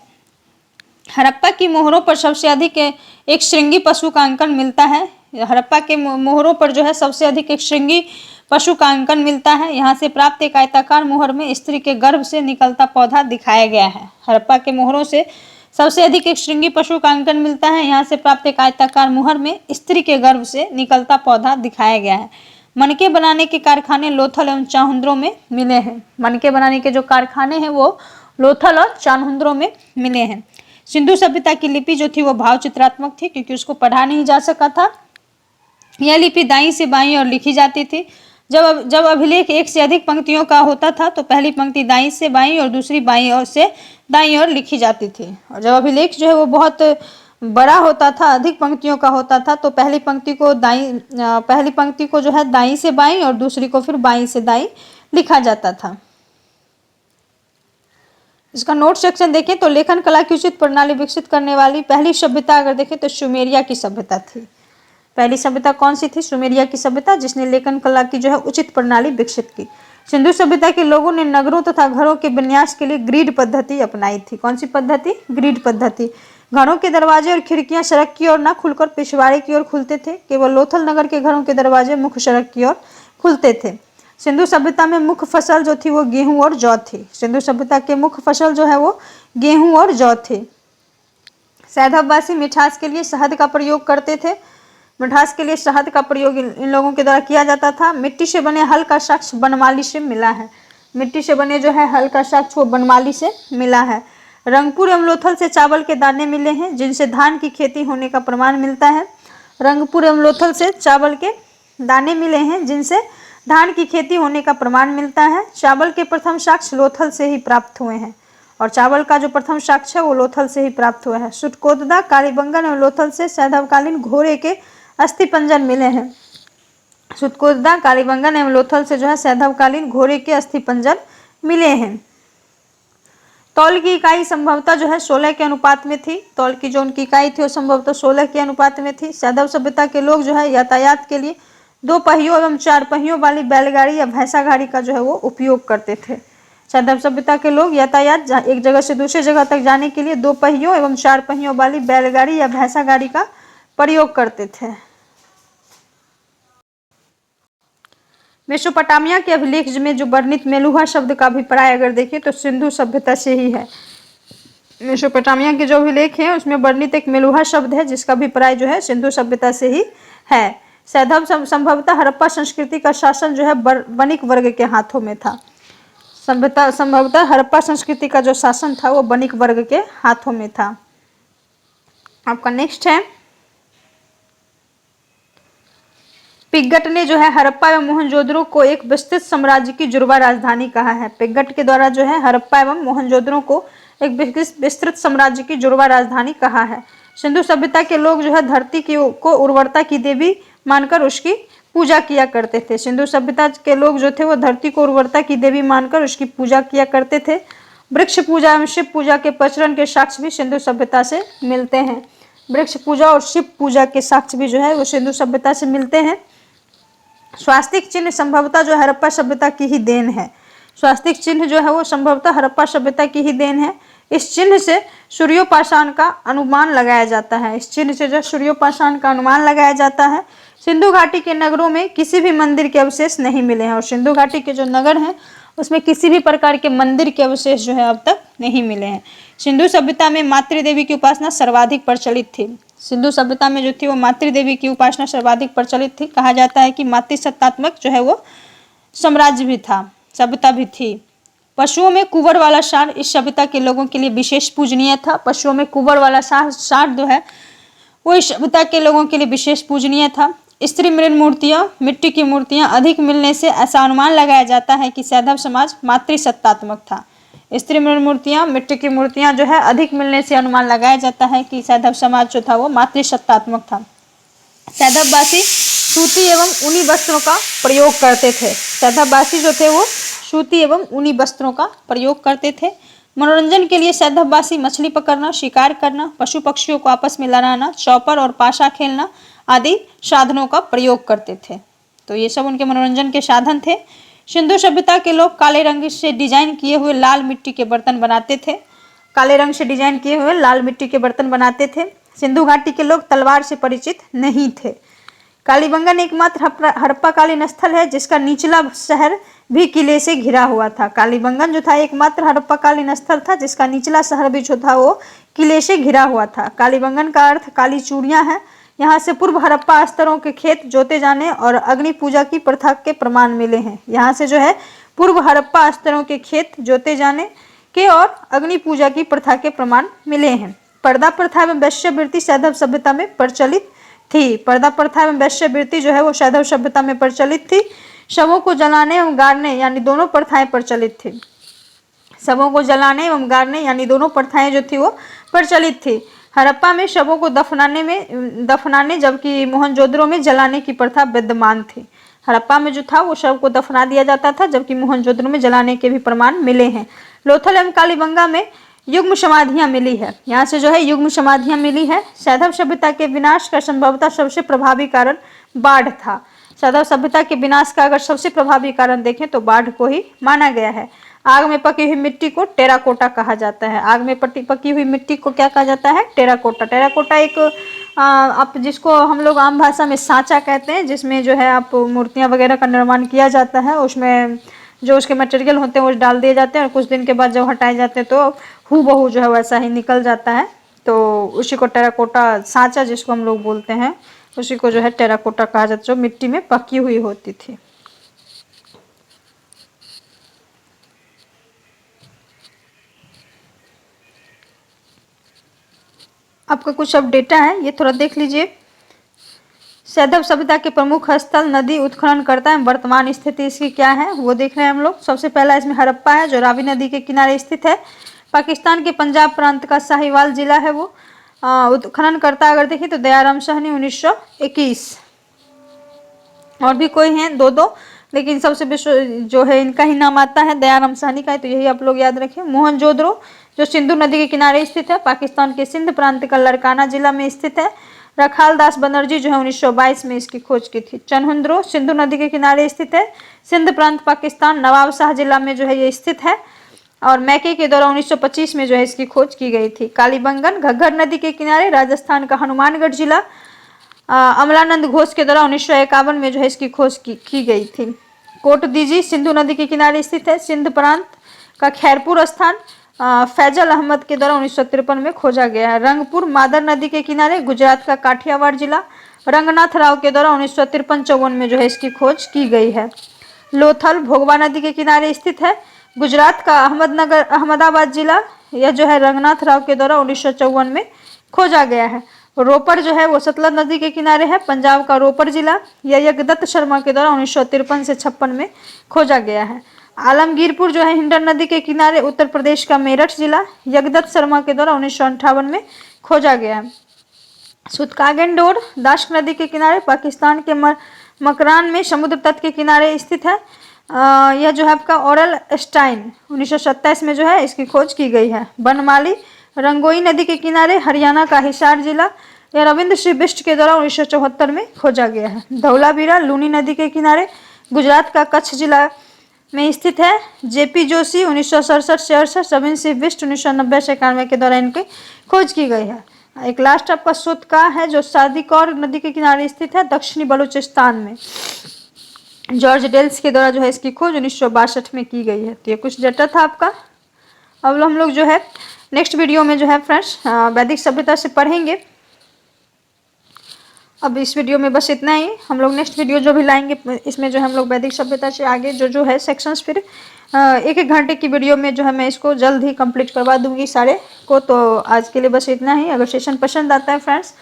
हड़प्पा की मोहरों पर सबसे अधिक एक श्रृंगी पशु का अंकन मिलता है। हड़प्पा के मोहरों पर जो है सबसे अधिक एक श्रृंगी पशु का अंकन मिलता है। यहाँ से प्राप्त एक आयताकार मोहर में स्त्री के गर्भ से निकलता पौधा दिखाया गया है। हड़प्पा के मोहरों से सबसे अधिक एक श्रृंगी पशु का अंकन मिलता है। यहाँ से प्राप्त एक आयताकार मोहर में स्त्री के गर्भ से निकलता पौधा दिखाया गया है। मनके बनाने के कारखाने लोथल एवं चाहुंद्रो में मिले हैं। मनके बनाने के जो कारखाने हैं वो लोथल और चाहुंद्रो में मिले हैं। सिंधु सभ्यता की लिपि जो थी वो भाव चित्रात्मक थी क्योंकि उसको पढ़ा नहीं जा सका था। यह लिपि दाईं से बाईं ओर लिखी जाती थी। जब अभिलेख एक से अधिक पंक्तियों का होता था तो पहली पंक्ति दाईं से बाईं और दूसरी बाईं ओर से दाईं ओर लिखी जाती थी। और जब अभिलेख जो है वो बहुत बड़ा होता था, अधिक पंक्तियों का होता था, तो पहली पंक्ति को जो है दाईं से बाईं और दूसरी को फिर बाईं से दाईं लिखा जाता था। इसका नोट सेक्शन देखें तो लेखन कला की उचित प्रणाली विकसित करने वाली पहली सभ्यता अगर देखें तो सुमेरिया की सभ्यता थी। पहली सभ्यता कौन सी थी? सुमेरिया की सभ्यता, जिसने लेखन कला की जो है उचित प्रणाली विकसित की। सिंधु सभ्यता के लोगों ने नगरों तथा घरों के विन्यास के लिए ग्रिड पद्धति अपनाई थी। कौन सी पद्धति? ग्रिड पद्धति। घरों के दरवाजे और खिड़कियां सड़क की ओर न खुलकर पिछवाड़े की ओर खुलते थे। केवल लोथल नगर के घरों के दरवाजे मुख्य सड़क की ओर खुलते थे। सिंधु सभ्यता में मुख्य फसल जो थी वो गेहूं और जौ थी। सिंधु सभ्यता के मुख्य फसल जो है वो गेहूं और जौ थे। सैंधववासी मिठास के लिए शहद का प्रयोग करते थे। मिठास के लिए शहद का प्रयोग इन लोगों के द्वारा किया जाता था। मिट्टी से बने हल का साक्ष्य बनमाली से मिला है। मिट्टी से बने जो है हल का साक्ष्य वो बनमाली से मिला है। रंगपुर एवं लोथल से चावल के दाने मिले हैं जिनसे धान की खेती होने का प्रमाण मिलता है। रंगपुर एवं लोथल से चावल के दाने मिले हैं जिनसे धान की खेती होने का प्रमाण मिलता है। चावल के प्रथम साक्ष्य लोथल से ही प्राप्त हुए हैं और चावल का जो प्रथम साक्ष्य है वो लोथल से ही प्राप्त हुआ है। सुटकोतदा, कालीबंगन और लोथल से सैंधवकालीन घोड़े के अस्थि पंजर मिले हैं। सुटकोतदा, कालीबंगन एवं लोथल से जो है सैंधवकालीन घोड़े के अस्थि पंजर मिले हैं। तौल की इकाई संभवतः जो है 16 के अनुपात में थी। तौल की जो उनकी इकाई थी वो संभवतः 16 के अनुपात में थी। सैंधव सभ्यता के लोग जो है यातायात के लिए 2 पहियों एवं 4 पहियों वाली बैलगाड़ी या भैंसा गाड़ी का जो है वो उपयोग करते थे। सैंधव सभ्यता के लोग यातायात एक जगह से दूसरी जगह तक जाने के लिए 2 पहियों एवं 4 पहियों वाली बैलगाड़ी या भैंसा गाड़ी का प्रयोग करते थे। मेसोपोटामिया के अभिलेख में जो वर्णित मेलुहा शब्द का अभिप्राय अगर देखें तो सिंधु सभ्यता से ही है। मेसोपोटामिया के जो अभिलेख हैं उसमें वर्णित एक मेलुहा शब्द है जिसका अभिप्राय जो है सिंधु सभ्यता से ही है। सैंधव संभवतः हड़प्पा संस्कृति का शासन जो है वणिक वर्ग के हाथों में था। संभवतः हड़प्पा संस्कृति का जो शासन था वो वणिक वर्ग के हाथों में था। आपका नेक्स्ट है, पिग्गट ने जो है हड़प्पा एवं मोहनजोदड़ो को एक विस्तृत साम्राज्य की जुड़वा राजधानी कहा है। पिग्गट के द्वारा जो है हड़प्पा एवं मोहनजोदड़ो को एक विस्तृत साम्राज्य की जुड़वा राजधानी कहा है। सिंधु सभ्यता के लोग जो है धरती को उर्वरता की देवी मानकर उसकी पूजा किया करते थे। सिंधु सभ्यता के लोग जो थे वो धरती को उर्वरता की देवी मानकर उसकी पूजा किया करते थे। वृक्ष पूजा एवं शिव पूजा के प्रचलन के साक्ष्य भी सिंधु सभ्यता से मिलते हैं। वृक्ष पूजा और शिव पूजा के साक्ष्य भी जो है वो सिंधु सभ्यता से मिलते हैं। स्वास्तिक चिन्ह संभवतः जो हड़प्पा सभ्यता की ही देन है। स्वास्तिक चिन्ह जो है वो संभवतः हड़प्पा सभ्यता की ही देन है। इस चिन्ह से सूर्योपासना का अनुमान लगाया जाता है। इस चिन्ह से जो सूर्योपासना का अनुमान लगाया जाता है। सिंधु घाटी के नगरों में किसी भी मंदिर के अवशेष नहीं मिले हैं और सिंधु घाटी के जो नगर हैं उसमें किसी भी प्रकार के मंदिर के अवशेष जो है अब तक नहीं मिले हैं। सिंधु सभ्यता में मातृदेवी की उपासना सर्वाधिक प्रचलित थी। सिंधु सभ्यता में जो थी वो मातृदेवी की उपासना सर्वाधिक प्रचलित थी। कहा जाता है कि मातृसत्तात्मक जो है वो साम्राज्य भी था, सभ्यता भी थी। पशुओं में कुंवर वाला सार इस सभ्यता के लोगों के लिए विशेष पूजनीय था। पशुओं में कुंवर वाला सार जो है वो इस सभ्यता के लोगों के लिए विशेष पूजनीय था। स्त्री मृण मूर्तियां, मिट्टी की मूर्तियां अधिक मिलने से ऐसा अनुमान लगाया जाता है कि सैंधव समाज मातृसत्तात्मक था। स्त्री मृण मूर्तियां, मिट्टी की मूर्तियां जो है अधिक मिलने से अनुमान लगाया जाता है कि सैंधव समाज जो था वो मातृसत्तात्मक था। सैंधववासी सूती एवं ऊनी वस्त्रों का प्रयोग करते थे। सैंधववासी जो थे वो सूती एवं ऊनी वस्त्रों का प्रयोग करते थे। मनोरंजन के लिए सैंधववासी मछली पकड़ना, शिकार करना, पशु पक्षियों को आपस में लड़ाना, चौपर और पाशा खेलना आदि साधनों का प्रयोग करते थे। तो ये सब उनके मनोरंजन के साधन थे। सिंधु सभ्यता के लोग काले रंग से डिजाइन किए हुए लाल मिट्टी के बर्तन बनाते थे। काले रंग से डिजाइन किए हुए लाल मिट्टी के बर्तन बनाते थे। सिंधु घाटी के लोग तलवार से परिचित नहीं थे। कालीबंगन एकमात्र हड़प्पाकालीन स्थल है जिसका निचला शहर भी किले से घिरा हुआ था। कालीबंगन जो था एकमात्र हड़प्पाकालीन स्थल था जिसका निचला शहर भी जो था वो किले से घिरा हुआ था। कालीबंगन का अर्थ काली चूड़ियां है। यहाँ से पूर्व हड़प्पा स्तरों के खेत जोते जाने और अग्नि पूजा की प्रथा के प्रमाण मिले हैं। यहाँ से जो है पूर्व हड़प्पा स्तरों के खेत जोते जाने के और अग्नि पूजा की प्रथा के प्रमाण मिले हैं। पर्दा प्रथा एवं वैश्यवृत्ति सैंधव सभ्यता में प्रचलित थी। पर्दा प्रथा एवं वैश्यवृत्ति जो है वो सैंधव सभ्यता में प्रचलित थी। शवों को जलाने एवं गाड़ने यानी दोनों प्रथाएं प्रचलित थी। शवों को जलाने एवं गाड़ने यानी दोनों प्रथाएं जो थी वो प्रचलित थी। हड़प्पा में शवों को दफनाने जबकि मोहनजोदड़ो में जलाने की प्रथा विद्यमान थी। हड़प्पा में जो था वो शव को दफना दिया जाता था जबकि मोहनजोदड़ो में जलाने के भी प्रमाण मिले हैं। लोथल एवं कालीबंगा में युग्म समाधियां मिली है। यहाँ से जो है युग्म समाधियां मिली है। सैंधव सभ्यता के विनाश का संभवतः सबसे प्रभावी कारण बाढ़ था। सैंधव सभ्यता के विनाश का अगर सबसे प्रभावी कारण देखें तो बाढ़ को ही माना गया है। आग में पकी हुई मिट्टी को टेराकोटा कहा जाता है। आग में पकी हुई मिट्टी को क्या कहा जाता है? टेराकोटा। टेराकोटा एक आप जिसको हम लोग आम भाषा में सांचा कहते हैं, जिसमें जो है आप मूर्तियां वगैरह का निर्माण किया जाता है। उसमें जो उसके मटेरियल होते हैं वो डाल दिए जाते हैं और कुछ दिन के बाद जब हटाए जाते हैं तो हूबहू जो है वैसा ही निकल जाता है। तो उसी को टेराकोटा, सांचा जिसको हम लोग बोलते हैं, उसी को जो है टेराकोटा कहा जाता है, जो मिट्टी में पकी हुई होती थी। आपका कुछ अब डेटा है, ये थोड़ा देख लीजिए। सैंधव सभ्यता के प्रमुख स्थल, नदी उत्खनन करता है, वर्तमान स्थिति इसकी क्या है वो देख रहे हैं हम लोग। सबसे पहला इसमें हड़प्पा है जो रावी नदी के किनारे स्थित है। पाकिस्तान के पंजाब प्रांत का साहिवाल जिला है वो। उत्खनन करता अगर देखिए तो दयाराम साहनी 1921। और भी कोई हैं दो, लेकिन सबसे जो है इनका ही नाम आता है, दयाराम साहनी का है, तो यही आप लोग याद रखें। मोहनजोदड़ो जो सिंधु नदी के किनारे स्थित है, पाकिस्तान के सिंध प्रांत का लड़काना जिला में स्थित है। रखाल दास बनर्जी जो है 1922 में इसकी खोज की थी। चनहुंद्रो सिंधु नदी के किनारे स्थित है, सिंध प्रांत पाकिस्तान, नवाब शाह जिला में जो है ये स्थित है। और मैके के द्वारा 1925 में जो है इसकी खोज की गई थी। कालीबंगन घग्गर नदी के किनारे, राजस्थान का हनुमानगढ़ जिला, अमलानंद घोष के द्वारा 1951 में जो है इसकी खोज की गई थी। कोट दीजी सिंधु नदी के किनारे स्थित है, सिंध प्रांत का खैरपुर स्थान, फैजल अहमद के द्वारा 1953 में खोजा गया है। रंगपुर मादर नदी के किनारे, गुजरात का काठियावाड़ जिला, रंगनाथ राव के द्वारा 1953-54 में जो है इसकी खोज की गई है। लोथल भोगवा नदी के किनारे स्थित है, गुजरात का अहमदाबाद जिला, यह जो है रंगनाथ राव के द्वारा 1954 में खोजा गया है। रोपड़ जो है वो सतलज नदी के किनारे है, पंजाब का रोपड़ जिला, यह यज्ञदत्त शर्मा के द्वारा 1953 से 56 में खोजा गया है। आलमगीरपुर जो है हिंडन नदी के किनारे, उत्तर प्रदेश का मेरठ जिला, यज्ञदत्त शर्मा के द्वारा 1958 में खोजा गया है। सुतकागेंडोर दाश्क नदी के किनारे, पाकिस्तान के मकरान में समुद्र तट के किनारे स्थित है। यह जो है आपका ओरल स्टाइन 1927 में जो है इसकी खोज की गई है। बनमाली रंगोई नदी के किनारे, हरियाणा का हिसार जिला, यह रविंद्र श्री बिष्ट के द्वारा 1974 में खोजा गया है। धौलावीरा लूनी नदी के किनारे, गुजरात का कच्छ जिला में स्थित है। जेपी जोशी 1967 से 68, रविंद्र सिंह बिष्ट 1990 से 91 के दौरान इनकी खोज की गई है। एक लास्ट आपका सुतका है जो सादिकौर नदी के किनारे स्थित है, दक्षिणी बलूचिस्तान में। जॉर्ज डेल्स के द्वारा जो है इसकी खोज 1962 में की गई है। तो ये कुछ डेटा था आपका। अब हम लोग जो है नेक्स्ट वीडियो में जो है फ्रेंड्स वैदिक सभ्यता से पढ़ेंगे। अब इस वीडियो में बस इतना ही। हम लोग नेक्स्ट वीडियो जो भी लाएंगे इसमें जो है हम लोग वैदिक सभ्यता से आगे जो है सेक्शंस फिर एक घंटे की वीडियो में जो है मैं इसको जल्द ही कंप्लीट करवा दूंगी सारे को। तो आज के लिए बस इतना ही। अगर सेशन पसंद आता है फ्रेंड्स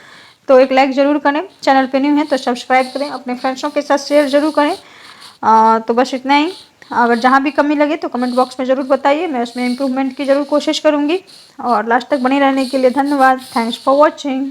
तो एक लाइक ज़रूर करें, चैनल पे न्यू है तो सब्सक्राइब करें, अपने फ्रेंड्सों के साथ शेयर ज़रूर करें। तो बस इतना ही। अगर जहाँ भी कमी लगे तो कमेंट बॉक्स में ज़रूर बताइए, मैं उसमें इम्प्रूवमेंट की ज़रूर कोशिश करूँगी। और लास्ट तक बने रहने के लिए धन्यवाद। Thanks for watching.